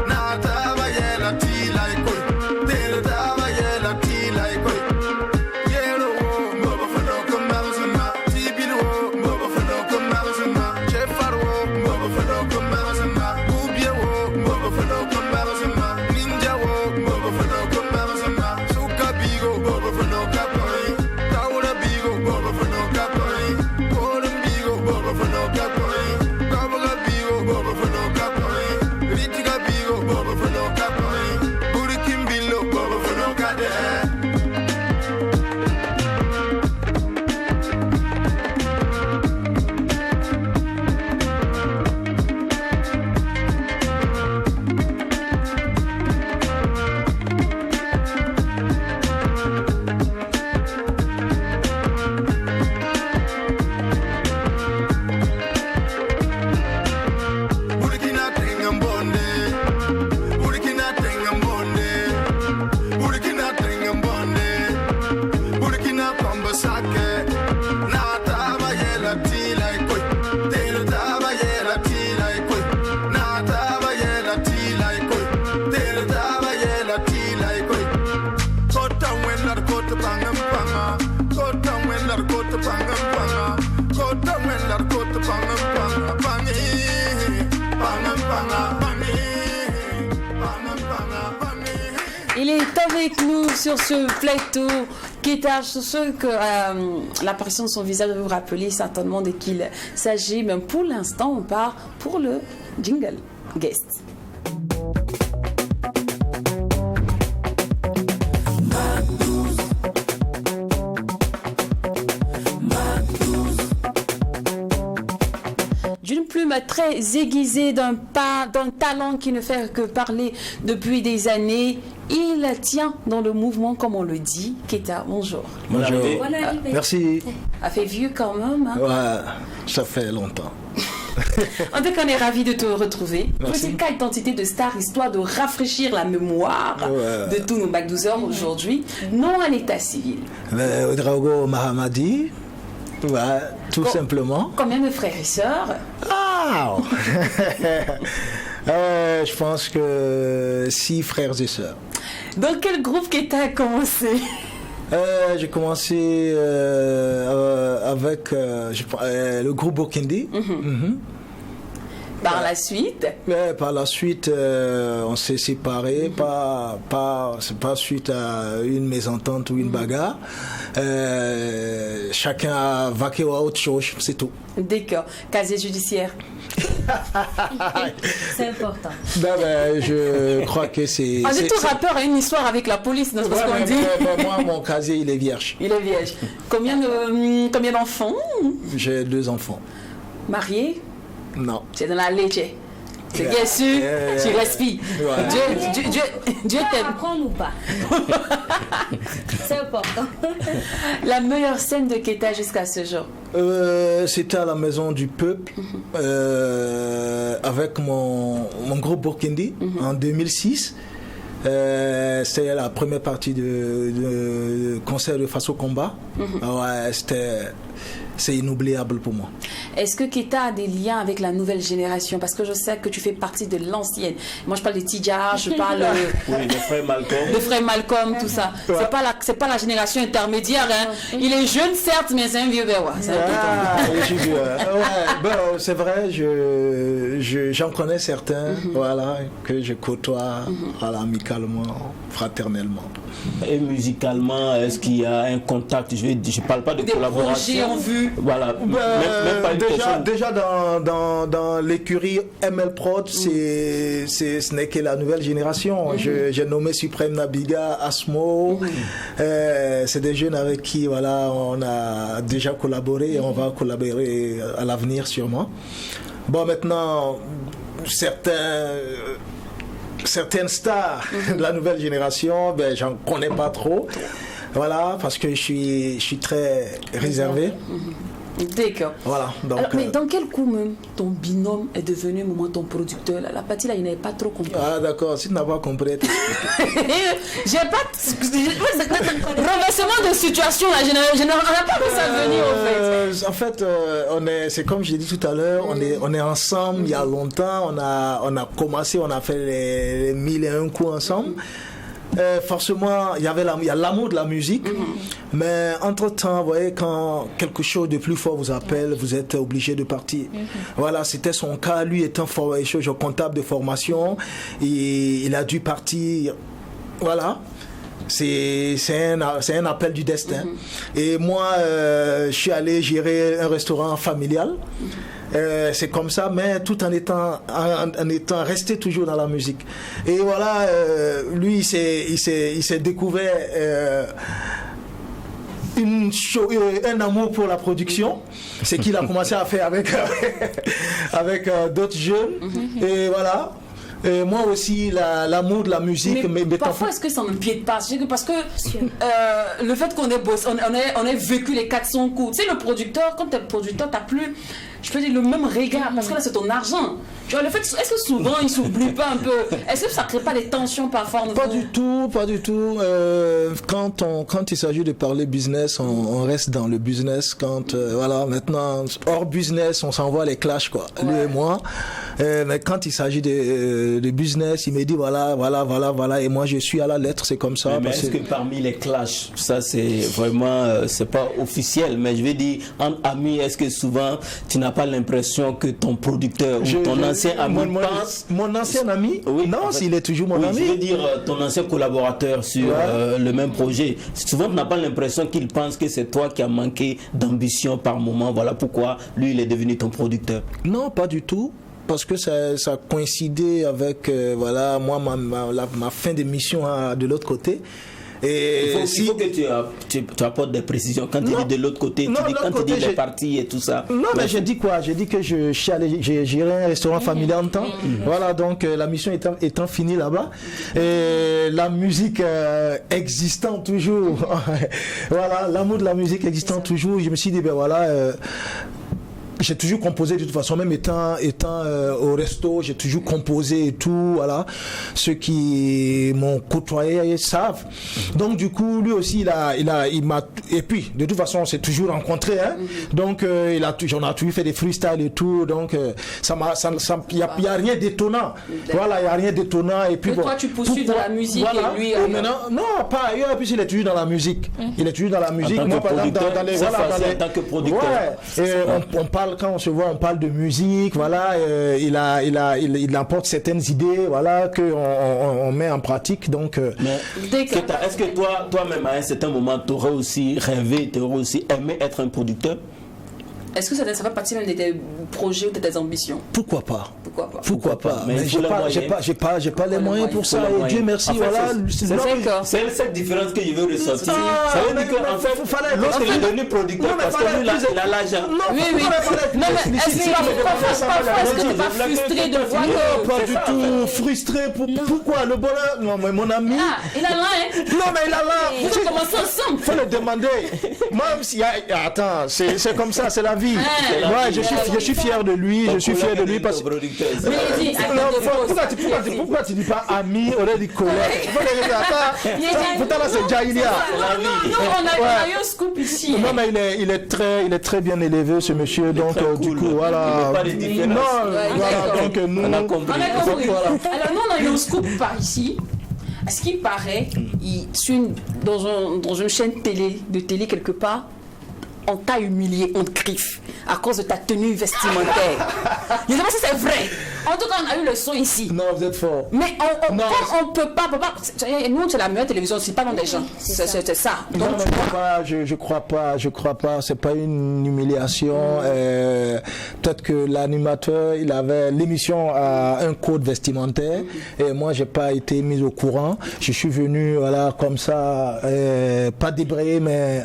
[SPEAKER 6] Na taba yela tila ikwe Tere taba yela tila ikwe Yero wo Mboba fano kumabazima Tibino wo Mboba fano kumabazima Chefaro wo Mboba fano kumabazima Ubye wo Mboba fano kumabazima Ninja wo Mboba fano kumabazima Suka bigo Mboba fano kapoi Taura bigo Mboba fano kapoi Kolum bigo Mboba fano kapoi Kabaga bigo Mboba fano kapoi Ritika bigo Mboba fano kapoi Burikim bilo Mboba fano kade Burkina tengambone Burkina tengambone Burkina tengambone Burkina Pambasake Na taba yela tila ikwe Tere taba yela tila ikwe Na taba yela tila ikwe Tere taba yela tila ikwe Kota wenlar kota pangam panga Kota wenlar kota pangam panga Kota wenlar kota pangam panga Pangi Pangam panga Pangi Pangam panga Pangi
[SPEAKER 1] Il est avec nous sur ce plateau. Keita, je suis sûr que l'apparition de son visage va vous rappeler certainement de qui il s'agit. Mais pour l'instant, on part pour le jingle guest. D'une plume très aiguisée, d'un talent qui ne fait que parler depuis des années. Il tient dans le mouvement, comme on le dit. Keita, bonjour.
[SPEAKER 2] Bonjour.
[SPEAKER 7] Merci.
[SPEAKER 1] A fait vieux quand même. Hein?
[SPEAKER 7] Ouais, ça fait longtemps.
[SPEAKER 1] En tout cas, on est ravis de te retrouver.
[SPEAKER 7] Merci.
[SPEAKER 1] Petite cas identité de star, histoire de rafraîchir la mémoire de tous nos bacs 12 heures aujourd'hui. Non à l'état civil.
[SPEAKER 7] Drago Mahamadi, ouais, tout simplement.
[SPEAKER 1] Combien de frères et sœurs?
[SPEAKER 7] Ah je pense que 6 frères et sœurs.
[SPEAKER 1] Dans quel groupe Keita a commencé?
[SPEAKER 7] J'ai commencé avec le groupe Bokindi.
[SPEAKER 1] Par la suite?
[SPEAKER 7] Par la suite, on s'est séparés, c'est pas suite à une mésentente ou une bagarre. Chacun a vaqué à autre chose, c'est tout.
[SPEAKER 1] D'accord. Casier judiciaire?
[SPEAKER 3] C'est important.
[SPEAKER 7] Je crois que c'est...
[SPEAKER 1] Ah, tout rappeur a une histoire avec la police, n'est-ce pas ce qu'on dit?
[SPEAKER 7] Moi, mon casier, il est vierge.
[SPEAKER 1] Il est vierge. Combien d'enfants?
[SPEAKER 7] J'ai 2 enfants.
[SPEAKER 1] Mariés?
[SPEAKER 7] Non.
[SPEAKER 1] C'est dans la leche. C'est bien sûr, tu respires.
[SPEAKER 7] Ouais.
[SPEAKER 1] Dieu t'aime.
[SPEAKER 3] Apprendre ou pas? C'est important.
[SPEAKER 1] La meilleure scène de Keita jusqu'à ce jour?
[SPEAKER 7] C'était à la Maison du Peuple avec mon groupe Burkindi en 2006. C'était la première partie de concert de Face au combat. Ouais, c'est inoubliable pour moi.
[SPEAKER 1] Est-ce que Keita a des liens avec la nouvelle génération? Parce que je sais que tu fais partie de l'ancienne. Moi, je parle de Tidja, je parle
[SPEAKER 2] Oui, de frère Malcolm.
[SPEAKER 1] de frère Malcolm, tout ça. Ouais. C'est pas la génération intermédiaire. Hein. Il est jeune, certes, mais c'est un vieux béois.
[SPEAKER 7] C'est vrai, j'en connais certains, voilà, que je côtoie voilà, amicalement, fraternellement.
[SPEAKER 2] Et musicalement, est-ce qu'il y a un contact? Je parle pas de
[SPEAKER 1] des
[SPEAKER 2] collaboration.
[SPEAKER 1] Projets en vue.
[SPEAKER 2] Voilà. Même pas une
[SPEAKER 7] déjà dans l'écurie ML Prod, ce n'est que la nouvelle génération. J'ai nommé Suprême Nabiga, Asmo. C'est des jeunes avec qui voilà, on a déjà collaboré et on va collaborer à l'avenir sûrement. Bon, maintenant, certaines stars de la nouvelle génération, j'en connais pas trop. Voilà, parce que je suis très réservé.
[SPEAKER 1] D'accord.
[SPEAKER 7] Voilà. Donc,
[SPEAKER 1] Alors, mais dans quel coup même ton binôme est devenu au moment ton producteur là? La partie là, il n'avait pas trop compris.
[SPEAKER 7] Ah d'accord, si tu n'as pas compris.
[SPEAKER 1] J'ai pas... Renversement de situation là, on n'a pas vu ça venir
[SPEAKER 7] En fait, c'est comme je l'ai dit tout à l'heure, on est ensemble il y a longtemps, on a commencé, on a fait les 1001 coups ensemble. Forcément, il y a l'amour de la musique, mais entre-temps, vous voyez, quand quelque chose de plus fort vous appelle, vous êtes obligé de partir. Voilà, c'était son cas. Lui étant comptable de formation, il a dû partir. Voilà. C'est un appel du destin. Et moi, je suis allé gérer un restaurant familial. C'est comme ça, mais tout en étant resté toujours dans la musique. Et voilà, lui, il s'est découvert un amour pour la production. C'est qu'il a commencé à faire avec d'autres jeunes. Et voilà. Moi aussi, l'amour de la musique.
[SPEAKER 1] Mais parfois, est-ce que ça n'empiète pas? Parce que le fait qu'on ait bossé, on ait vécu les 400 coups. Tu sais, le producteur, quand tu es producteur, tu n'as plus, je peux dire, le même regard. Parce que là, c'est ton argent. Tu vois, le fait, est-ce que souvent, il ne s'oublie pas un peu? Est-ce que ça ne crée pas des tensions parfois?
[SPEAKER 7] Pas du tout. Quand il s'agit de parler business, on reste dans le business. Voilà, maintenant, hors business, on s'envoie les clashs, quoi. Ouais. Lui et moi. Mais quand il s'agit de business, il me dit voilà, et moi je suis à la lettre, c'est comme ça.
[SPEAKER 2] Mais est-ce que parmi les clashs, ça c'est vraiment, c'est pas officiel, mais je vais dire, entre amis, est-ce que souvent tu n'as pas l'impression que ton producteur ou ton ancien ami pense...
[SPEAKER 7] Mon ancien ami?
[SPEAKER 2] Oui,
[SPEAKER 7] non, s'il est toujours mon ami.
[SPEAKER 2] Je veux dire, ton ancien collaborateur sur le même projet, souvent tu n'as pas l'impression qu'il pense que c'est toi qui as manqué d'ambition par moment, voilà pourquoi lui il est devenu ton producteur.
[SPEAKER 7] Non, pas du tout. Parce que ça coïncidait avec voilà, moi ma fin de mission de l'autre côté. Et
[SPEAKER 2] il faut que tu apportes des précisions. Quand tu dis de l'autre côté, quand tu dis les parties et tout ça.
[SPEAKER 7] Non, mais j'ai dit quoi? J'ai dit que j'ai géré un restaurant familial en temps. Voilà, donc la mission étant finie là-bas. Et la musique existant toujours. Voilà, l'amour de la musique existant toujours. Je me suis dit, ben voilà... j'ai toujours composé de toute façon, même étant au resto, j'ai toujours composé et tout, voilà. Ceux qui m'ont côtoyé savent. Donc du coup, lui aussi, il m'a, et puis de toute façon, on s'est toujours rencontrés, hein. Donc on a toujours fait des freestyles et tout, donc il y a rien d'étonnant. Voilà, il y a rien d'étonnant. Et puis
[SPEAKER 1] toi, tu poursuis dans la musique, voilà. Et lui
[SPEAKER 7] maintenant, non, pas ailleurs. Puis il est toujours dans la musique. Il est toujours dans la musique.
[SPEAKER 2] Moi, par exemple, en tant que producteur.
[SPEAKER 7] Ouais. Et on parle. Quand on se voit, on parle de musique, voilà, il apporte certaines idées, voilà, qu'on met en pratique, donc...
[SPEAKER 2] Est-ce que toi-même, à un certain moment, tu aurais aussi rêvé, tu aurais aussi aimé être un producteur?
[SPEAKER 1] Est-ce que ça fait partie même de tes projets ou de tes ambitions?
[SPEAKER 7] Pourquoi pas?
[SPEAKER 1] Pourquoi pas?
[SPEAKER 7] Mais j'ai pas les moyens pour ça. Et Dieu merci, voilà.
[SPEAKER 2] C'est cette différence que je veux ressortir. Ça veut dire qu'en fait, l'autre est devenu producteur parce que lui, il a l'argent.
[SPEAKER 1] Oui. Non, mais est-ce que tu n'es pas frustré de voir que...
[SPEAKER 7] Pas du tout frustré. Pourquoi? Le bonheur... Non, mais mon ami...
[SPEAKER 1] Ah, il a là, hein?
[SPEAKER 7] Non, mais il a là.
[SPEAKER 1] Il faut commencer ensemble.
[SPEAKER 7] Faut le demander. Même si... Attends, c'est comme ça, c'est la vie. Moi, je suis fier de lui. Je suis fier de lui parce que... Pourquoi tu dis pas ami, on aurait dit collègue? Pourtant là c'est Jaïlia.
[SPEAKER 1] Non, on a eu un scoop ici.
[SPEAKER 7] Non, mais il est très bien élevé ce monsieur, donc du coup voilà.
[SPEAKER 2] Non,
[SPEAKER 7] voilà, donc nous
[SPEAKER 2] on a compris.
[SPEAKER 1] Alors nous on a eu un scoop par ici. À ce qui paraît, dans une chaîne de télé quelque part, on t'a humilié, on te griffe à cause de ta tenue vestimentaire. Je ne sais pas si c'est vrai. En tout cas, on a eu le son ici.
[SPEAKER 7] Non, vous êtes fort.
[SPEAKER 1] Mais on peut pas. Nous, c'est la meilleure télévision, c'est pas dans des gens. C'est ça.
[SPEAKER 7] Donc, non, je crois pas. C'est pas une humiliation. Peut-être que l'animateur, il avait l'émission à un code vestimentaire. Et moi, j'ai pas été mis au courant. Je suis venu, voilà, comme ça, pas débrayé, mais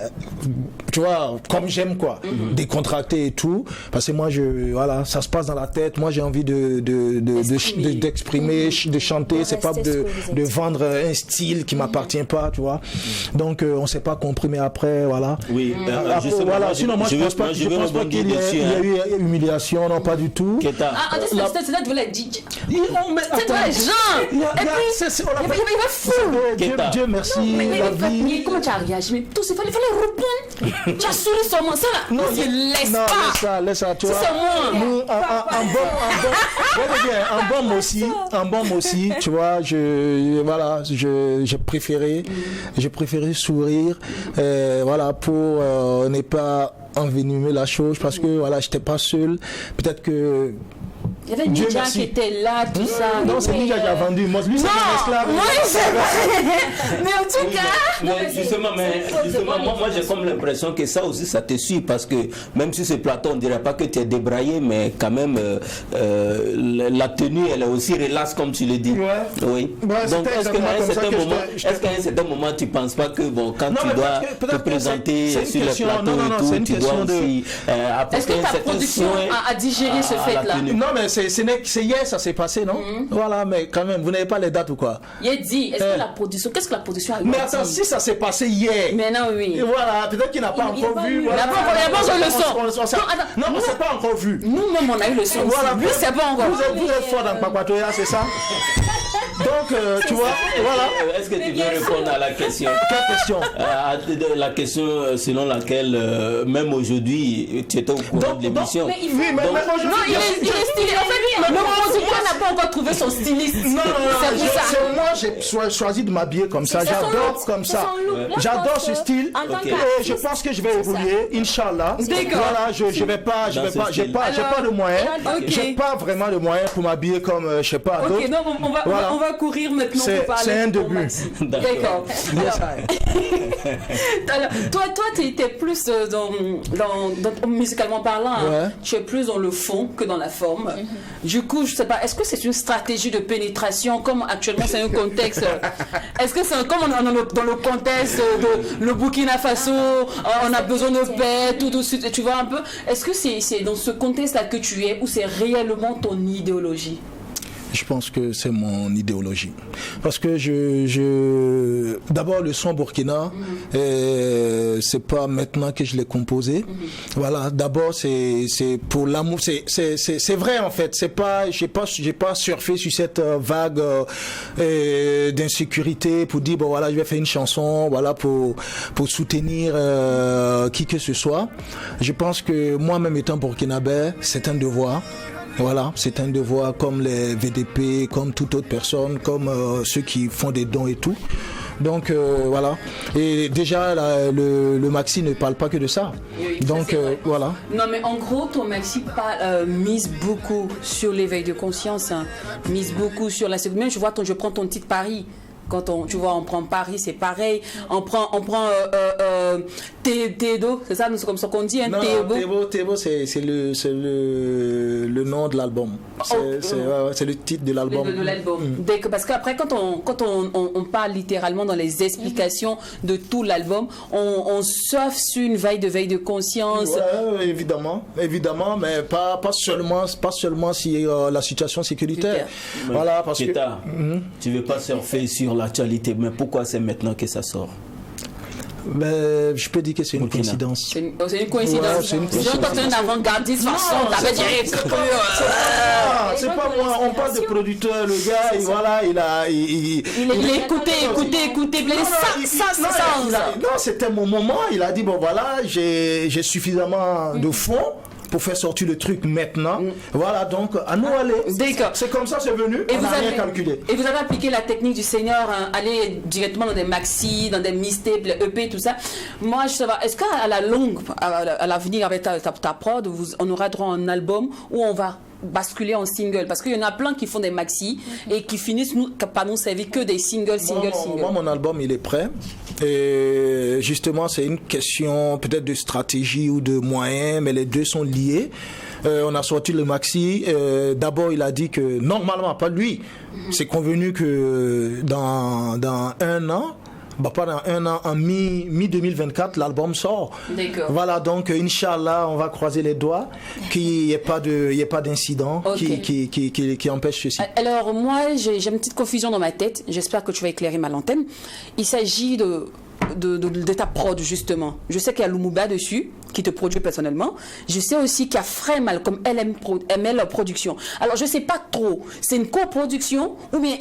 [SPEAKER 7] tu vois, comme j'aime quoi, décontracté et tout. Parce que moi, voilà, ça se passe dans la tête. Moi, j'ai envie de d'exprimer, de chanter, c'est pas de vendre un style qui m'appartient pas, tu vois. Donc on s'est pas compris, mais après voilà.
[SPEAKER 2] Oui.
[SPEAKER 7] Voilà. Sinon moi je pense pas qu'il y a eu humiliation, non pas du tout.
[SPEAKER 2] Keta.
[SPEAKER 1] C'est là devant la DJ.
[SPEAKER 7] C'est
[SPEAKER 1] toi les gens. Et puis il va fou.
[SPEAKER 7] Dieu merci.
[SPEAKER 1] Mais comment tu as réagi? Mais tout, il fallait répondre. Tu as souri sur moi, ça là. Non, laisse pas.
[SPEAKER 7] Laisse ça, tu vois.
[SPEAKER 1] C'est moi.
[SPEAKER 7] Un bon aussi, tu vois, j'ai préféré sourire, voilà, pour ne pas envenimer la chose, parce que voilà, j'étais pas seul. Peut-être que
[SPEAKER 1] il y avait Ninja qui était là, tout ça.
[SPEAKER 7] Non, c'est Ninja qui a vendu. Moi, lui, c'est un esclave.
[SPEAKER 1] Moi, c'est vrai. Mais en tout cas.
[SPEAKER 2] Justement, moi, j'ai comme l'impression que ça aussi, ça te suit. Parce que même si ce plateau, on ne dirait pas que tu es débraillé, mais quand même, la tenue, elle est aussi relaxe, comme tu le dis.
[SPEAKER 7] Ouais.
[SPEAKER 2] Oui.
[SPEAKER 7] Ouais,
[SPEAKER 2] donc, est-ce qu'à un certain moment, tu ne penses pas que, bon, quand tu dois te présenter sur le plateau et tout, tu dois aussi.
[SPEAKER 1] Est-ce que ta production a digéré ce fait-là?
[SPEAKER 7] Non, mais c'est hier, ça s'est passé, non? Voilà, mais quand même, vous n'avez pas les dates ou quoi?
[SPEAKER 1] Il dit, est-ce que la production, qu'est-ce que la production a eu?
[SPEAKER 7] Mais attends, si ça s'est passé hier.
[SPEAKER 1] Mais non, oui.
[SPEAKER 7] Et voilà, peut-être qu'il n'a pas encore vu.
[SPEAKER 1] Il n'a pas encore eu le son.
[SPEAKER 7] Non, mais c'est pas encore vu.
[SPEAKER 1] Nous-mêmes, on a eu le son. Voilà, lui, c'est pas encore.
[SPEAKER 7] Vous êtes fort dans Pakwatoya, c'est ça? Donc, tu vois, voilà.
[SPEAKER 2] Est-ce que tu veux répondre à la question?
[SPEAKER 7] Quelle question?
[SPEAKER 2] La question selon laquelle, même aujourd'hui, tu étais au courant de l'émission.
[SPEAKER 1] Oui, mais aujourd'hui. Non, il est stylé. En fait, le producteur n'a pas encore trouvé son styliste.
[SPEAKER 7] Non, c'est moi, j'ai choisi de m'habiller comme ça. J'adore comme ça. J'adore ce style. Et je pense que je vais évoluer, Inch'Allah. Voilà, j'ai pas de moyens. J'ai pas vraiment de moyens pour m'habiller comme, je sais pas, d'autres.
[SPEAKER 1] Ok, non, on va courir maintenant pour parler.
[SPEAKER 7] C'est un début.
[SPEAKER 1] D'accord. Alors, toi, tu étais plus dans musicalement parlant, hein, tu es plus dans le fond que dans la forme. Du coup, je sais pas, est-ce que c'est une stratégie de pénétration, comme actuellement c'est un contexte? Est-ce que c'est comme dans le contexte de le Burkina Faso, on a besoin de paix, tout de suite, tu vois un peu? Est-ce que c'est dans ce contexte-là que tu es, ou c'est réellement ton idéologie?
[SPEAKER 7] Je pense que c'est mon idéologie. Parce que d'abord le son Burkina, c'est pas maintenant que je l'ai composé. Voilà, d'abord c'est pour l'amour, c'est vrai en fait. C'est pas, j'ai pas surfé sur cette vague d'insécurité pour dire bon voilà je vais faire une chanson, voilà pour soutenir qui que ce soit. Je pense que moi-même étant burkinabé, c'est un devoir. Voilà, c'est un devoir comme les VDP, comme toute autre personne, comme ceux qui font des dons et tout. Donc voilà. Et déjà le maxi ne parle pas que de ça.
[SPEAKER 1] Oui,
[SPEAKER 7] donc voilà.
[SPEAKER 1] Non mais en gros ton maxi mise beaucoup sur l'éveil de conscience, hein, mise beaucoup sur la sécurité. Je prends ton titre Paris. Quand on prend Paris, c'est pareil. On prend Thébo, c'est ça, c'est comme ça qu'on dit, hein,
[SPEAKER 7] Thébo, c'est le nom de l'album. C'est le titre de l'album.
[SPEAKER 1] De l'album. Parce qu'après, quand on parle littéralement dans les explications de tout l'album, on surfe sur une veille de conscience.
[SPEAKER 7] Ouais, évidemment, mais pas seulement si la situation sécuritaire.
[SPEAKER 2] Voilà, parce que tu veux pas surfer sur l'actualité, mais pourquoi c'est maintenant que ça sort?
[SPEAKER 7] Ben, je peux dire que c'est une coïncidence.
[SPEAKER 1] C'est une coïncidence. Ouais, c'est une coïncidence. Quand tu es un avant-gardiste, t'avais direct.
[SPEAKER 7] C'est pas moi, on parle de producteur, le gars, il a
[SPEAKER 1] écouté.
[SPEAKER 7] Non, c'était mon moment, il a dit, bon voilà, j'ai suffisamment de fonds pour faire sortir le truc maintenant. Voilà, donc à nous aller.
[SPEAKER 1] D'accord.
[SPEAKER 7] C'est comme ça, c'est venu, on n'a rien calculé.
[SPEAKER 1] Et vous avez appliqué la technique du Seigneur, hein, aller directement dans des maxi, dans des mixtapes, les EP, tout ça. Moi, je sais pas, est-ce qu'à la longue, à l'avenir, avec ta prod, on aura droit à un album où on va basculer en single? Parce qu'il y en a plein qui font des maxi et qui finissent par nous servir que des singles.
[SPEAKER 7] Moi, mon album, il est prêt. Et justement, c'est une question peut-être de stratégie ou de moyens, mais les deux sont liés. On a sorti le maxi. D'abord, il a dit que normalement, pas lui, c'est convenu que dans un an, pendant un an, en mi-2024, l'album sort.
[SPEAKER 1] D'accord.
[SPEAKER 7] Voilà, donc Inch'Allah, on va croiser les doigts qu'il n'y ait pas d'incident qui empêche ceci.
[SPEAKER 1] Alors moi, j'ai une petite confusion dans ma tête. J'espère que tu vas éclairer ma lanterne. Il s'agit de ta prod, justement. Je sais qu'il y a Lumumba dessus, qui te produit personnellement. Je sais aussi qu'il y a Frère Malcolm, ML Production. Alors, je ne sais pas trop. C'est une coproduction ou bien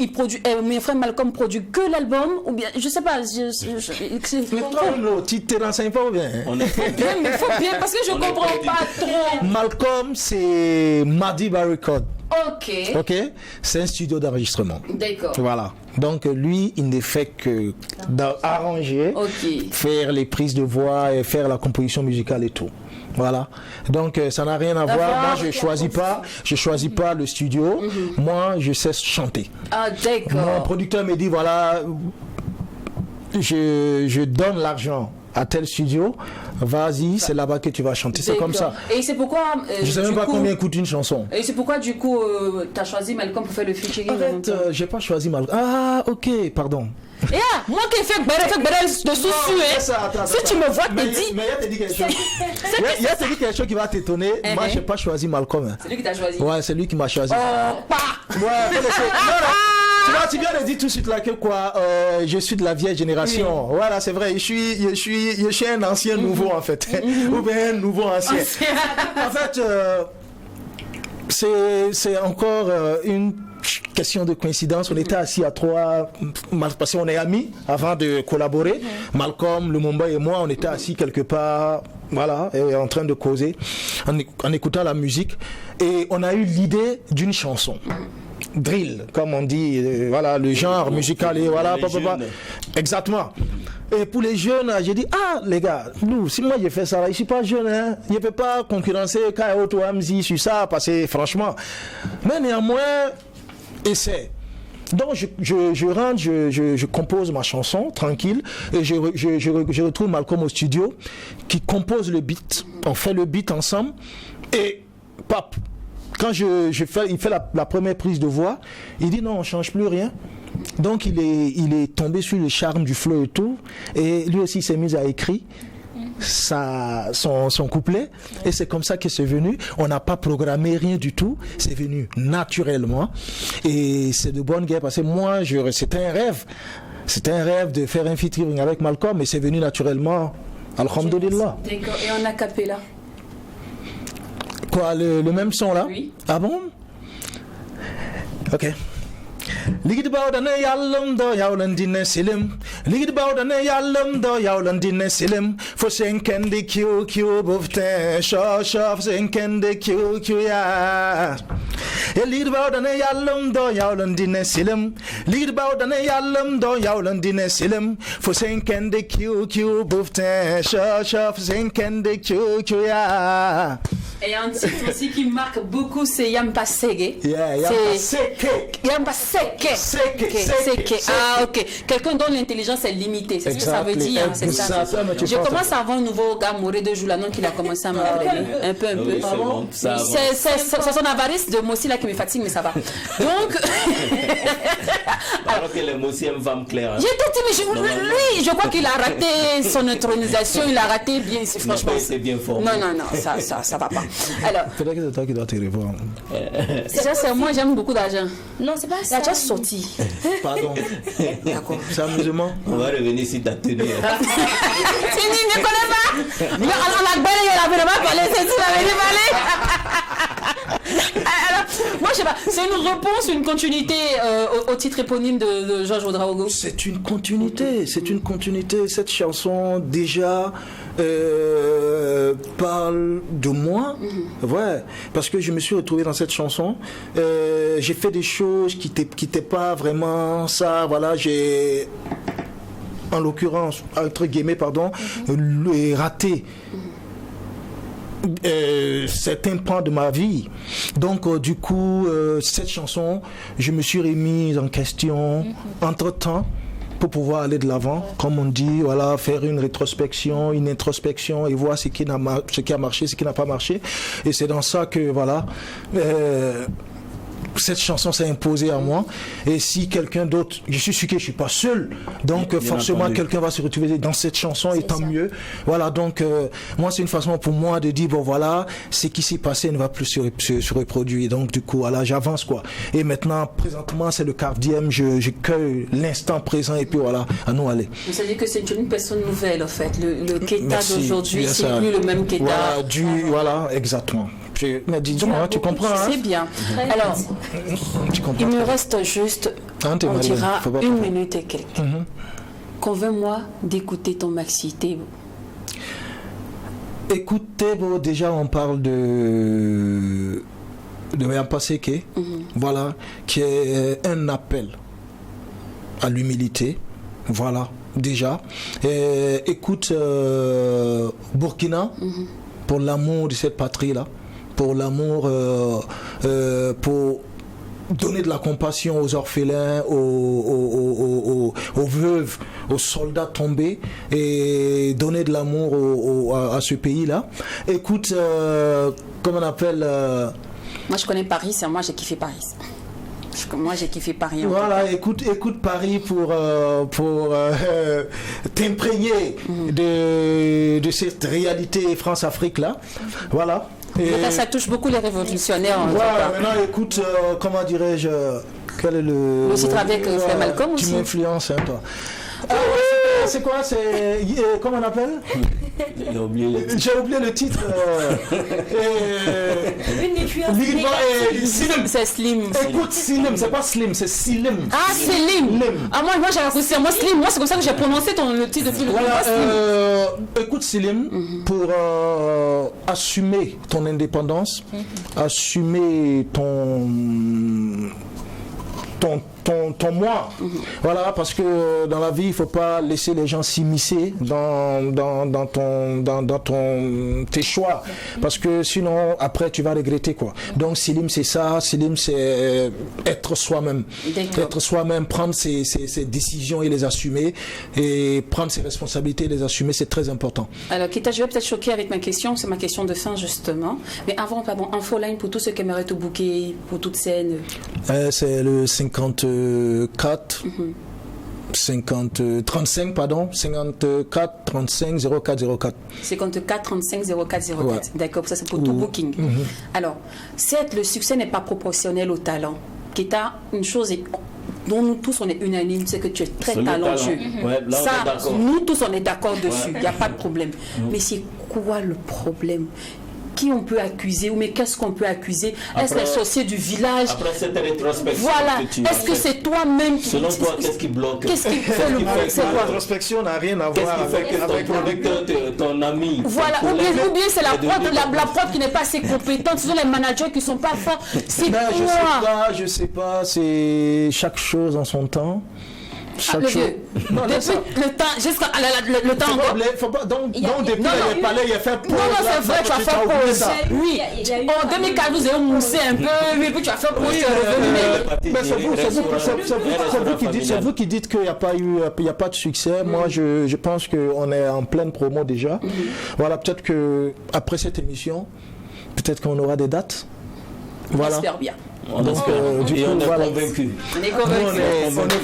[SPEAKER 1] mais Frère Malcolm produit que l'album ou bien, je ne sais pas.
[SPEAKER 7] Mais toi, tu te renseignes pas ou bien?
[SPEAKER 1] Il faut bien, parce que je ne comprends pas trop.
[SPEAKER 7] Malcolm, c'est Madiba Record.
[SPEAKER 1] Ok.
[SPEAKER 7] C'est un studio d'enregistrement.
[SPEAKER 1] D'accord.
[SPEAKER 7] Voilà. Donc lui, il ne fait que d'arranger, faire les prises de voix et faire la composition musicale et tout. Voilà. Donc ça n'a rien à voir. Moi, je choisis pas le studio. Moi, je sais chanter.
[SPEAKER 1] Ah, d'accord.
[SPEAKER 7] Mon producteur me dit voilà, je donne l'argent à tel studio, vas-y, c'est là-bas que tu vas chanter. C'est comme ça.
[SPEAKER 1] Et c'est pourquoi...
[SPEAKER 7] je sais même pas combien coûte une chanson.
[SPEAKER 1] Et c'est pourquoi, du coup, tu as choisi Malcolm pour faire le featuring.
[SPEAKER 7] Arrête, j'ai pas choisi Malcolm. Ah, ok, pardon.
[SPEAKER 1] Moi qui ai fait de sous si tu me vois, te dis...
[SPEAKER 7] Mais il y a te dit quelque chose. Il y a te dit quelque chose qui va t'étonner. Moi, j'ai pas choisi Malcolm.
[SPEAKER 1] C'est lui qui t'a choisi.
[SPEAKER 7] Ouais, c'est lui qui m'a choisi. Tu viens de dire tout de suite là que quoi, je suis de la vieille génération. Voilà, c'est vrai. Je suis un ancien nouveau en fait, ou bien un nouveau ancien. En fait, c'est encore une question de coïncidence. On était assis à trois, parce qu'on est amis avant de collaborer. Malcolm, Lumumba et moi, on était assis quelque part, voilà, en train de causer, en écoutant la musique, et on a eu l'idée d'une chanson. Drill, comme on dit, voilà, le genre musical, et voilà, exactement. Et pour les jeunes, j'ai dit, les gars, si moi j'ai fait ça, je suis pas jeune, hein, je peux pas concurrencer K.O. Amzi sur ça, parce que franchement, mais néanmoins, essaie. Donc je rentre, je compose ma chanson tranquille et je retrouve Malcolm au studio qui compose le beat. On fait le beat ensemble et pop. Quand il fait la première prise de voix, il dit non, on change plus rien. Donc il est tombé sur le charme du flow et tout, et lui aussi s'est mis à écrire son couplet, et c'est comme ça que c'est venu. On n'a pas programmé rien du tout, c'est venu naturellement, et c'est de bonne guerre parce que moi c'était un rêve de faire un featuring avec Malcolm, mais c'est venu naturellement. Alhamdulillah.
[SPEAKER 1] D'accord. Et en acapella?
[SPEAKER 7] Quoi, le même son là?
[SPEAKER 1] Oui.
[SPEAKER 7] Ah bon? Ok. Ligid bawdane yallum do yawlandine silim. Ligid bawdane yallum do yawlandine silim. Fo senkende kiu bufte shof senkende kiu ya. Ligid bawdane yallum do yawlandine silim. Ligid bawdane yallum do yawlandine silim. Fo senkende kiu bufte shof senkende kiu ya.
[SPEAKER 1] Et un titre aussi qui marque beaucoup, c'est Yampa Sege. Yampa Seke. Ah, ok. Quelqu'un dont l'intelligence est limitée. C'est ce que ça veut dire. C'est ça. Je commence à avoir un nouveau gars, Moré de Joulanon, qui a commencé à m'entraîner. Un peu. C'est son avarice de Mossi là qui me fatigue, mais ça va. Donc.
[SPEAKER 2] Alors que le Mossi est une femme claire.
[SPEAKER 1] J'ai dit, mais lui, je crois qu'il a raté son intronisation. Il a raté bien, franchement.
[SPEAKER 2] C'est bien fort.
[SPEAKER 1] Non, ça va pas. Alors,
[SPEAKER 7] peut-être que c'est toi qui dois te revoir.
[SPEAKER 1] C'est moi, j'aime beaucoup d'argent.
[SPEAKER 3] Non, c'est pas ça.
[SPEAKER 1] La chose sortie.
[SPEAKER 7] Pardon.
[SPEAKER 1] D'accord.
[SPEAKER 7] C'est amusement.
[SPEAKER 2] On va revenir sur ta tenue.
[SPEAKER 1] Tu ne connais pas. On a balayé, il avait vraiment parlé. C'est ça, il avait parlé. Alors, moi, je sais pas. C'est une réponse, une continuité au titre éponyme de Georges Ouedraogo.
[SPEAKER 7] C'est une continuité. Cette chanson, déjà, parle de moi. Ouais. Parce que je me suis retrouvé dans cette chanson. J'ai fait des choses qui n'étaient pas vraiment ça. Voilà, j'ai, en l'occurrence, entre guillemets, pardon, raté certains pans de ma vie. Donc du coup cette chanson, je me suis remise en question entre temps pour pouvoir aller de l'avant, comme on dit, voilà, faire une rétrospection, une introspection et voir ce qui a marché, ce qui n'a pas marché. Et c'est dans ça que voilà, cette chanson s'est imposée à moi. Et si quelqu'un d'autre, je suis sûr que je suis pas seul, donc forcément quelqu'un va se retrouver dans cette chanson et tant mieux. Voilà, donc moi c'est une façon pour moi de dire bon voilà, ce qui s'est passé ne va plus se reproduire. Donc du coup voilà, j'avance quoi. Et maintenant présentement c'est le cardième, je cueille l'instant présent et puis voilà, à nous aller.
[SPEAKER 1] Vous savez que c'est une personne nouvelle en fait. Le Keita d'aujourd'hui, c'est plus le même Keita.
[SPEAKER 7] Voilà, exactement. Mais dis-moi, tu comprends.
[SPEAKER 1] C'est bien. Alors, il me reste juste, on dira, 1 minute et quelques. Convainc-moi d'écouter ton maxi Tebo.
[SPEAKER 7] Écoute Tebo, déjà on parle de Mayapaseke, voilà, qui est un appel à l'humilité, voilà, déjà. Et écoute Burkina, pour l'amour de cette patrie-là, pour l'amour, pour donner de la compassion aux orphelins, aux veuves, aux soldats tombés et donner de l'amour à ce pays-là. Écoute, comment on appelle
[SPEAKER 1] Moi je connais Paris, c'est moi j'ai kiffé Paris. Moi j'ai kiffé Paris.
[SPEAKER 7] Voilà, écoute Paris pour t'imprégner de cette réalité France-Afrique là. Voilà.
[SPEAKER 1] Et ça touche beaucoup les révolutionnaires.
[SPEAKER 7] Voilà, maintenant écoute, comment dirais-je, quel est le
[SPEAKER 1] titre avec Frère Malcolm aussi.
[SPEAKER 7] Tu m'influences, hein, toi. C'est quoi, comment on appelle? J'ai oublié le titre.
[SPEAKER 1] C'est Slim.
[SPEAKER 7] Écoute, Slim, c'est pas Slim, c'est Slim.
[SPEAKER 1] Ah, Slim. Ah, moi j'avais apprécié. Moi, Slim, moi c'est comme ça que j'ai prononcé le titre de film.
[SPEAKER 7] Voilà, écoute, Slim, pour assumer ton indépendance, assumer ton moi. Voilà, parce que dans la vie, il faut pas laisser les gens s'immiscer dans tes choix. Parce que sinon, après, tu vas regretter, quoi. Donc, Slim, c'est ça. Slim, c'est être soi-même. Être soi-même, prendre ses décisions et les assumer. Et prendre ses responsabilités et les assumer, c'est très important.
[SPEAKER 1] Alors, Keita, je vais peut-être choquer avec ma question. C'est ma question de fin, justement. Mais avant, pardon, infoline pour tous ceux qui aimeraient te booker pour toute scène.
[SPEAKER 7] C'est le 54 35 pardon 54 35 04 04
[SPEAKER 1] 54 35 04 04 ouais. D'accord, ça c'est pour tout booking. Alors certes le succès n'est pas proportionnel au talent. Keita, une chose dont nous tous on est unanimes, c'est que tu es très talentueux.
[SPEAKER 2] Ouais, là,
[SPEAKER 1] ça, nous tous on est d'accord dessus, il n'y a pas de problème. Mais c'est quoi le problème? Qui on peut accuser, ou mais qu'est-ce qu'on peut accuser? Est-ce les sorciers du village?
[SPEAKER 2] Après cette rétrospection,
[SPEAKER 1] voilà. Est-ce que c'est toi-même qui...
[SPEAKER 2] Selon toi, qu'est-ce qui bloque?
[SPEAKER 1] Qu'est-ce qui fait le bloc?
[SPEAKER 7] La rétrospection n'a rien à voir avec
[SPEAKER 2] ton ami.
[SPEAKER 1] Voilà, ou bien c'est la prod qui n'est pas assez compétente, ce sont les managers qui ne sont pas forts. C'est quoi?
[SPEAKER 7] Je sais pas, c'est chaque chose en son temps.
[SPEAKER 1] Non, le temps, jusqu'à le temps encore.
[SPEAKER 7] Donc depuis les palais, il a fait pause.
[SPEAKER 1] Non, c'est vrai, tu as fait pause. Oui, en 2014, vous avez moussé un peu, puis tu as fait pause.
[SPEAKER 7] Mais c'est vous qui dites qu'il n'y a pas de succès. Moi, je pense qu'on est en pleine promo déjà. Voilà, peut-être qu'après cette émission, peut-être qu'on aura des dates. Voilà.
[SPEAKER 1] J'espère bien.
[SPEAKER 2] On est convaincu.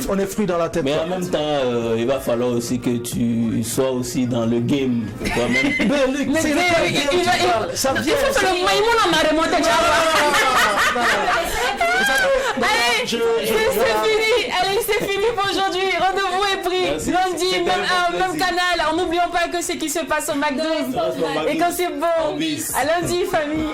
[SPEAKER 7] On est fruit dans la tête.
[SPEAKER 2] Mais en même temps, il va falloir aussi que tu sois aussi dans le game toi-même.
[SPEAKER 7] Ça vient.
[SPEAKER 1] Allez, c'est fini pour aujourd'hui. Rendez-vous est pris. Lundi, même canal. N'oublions pas que ce qui se passe au McDo et quand c'est bon. À lundi, famille.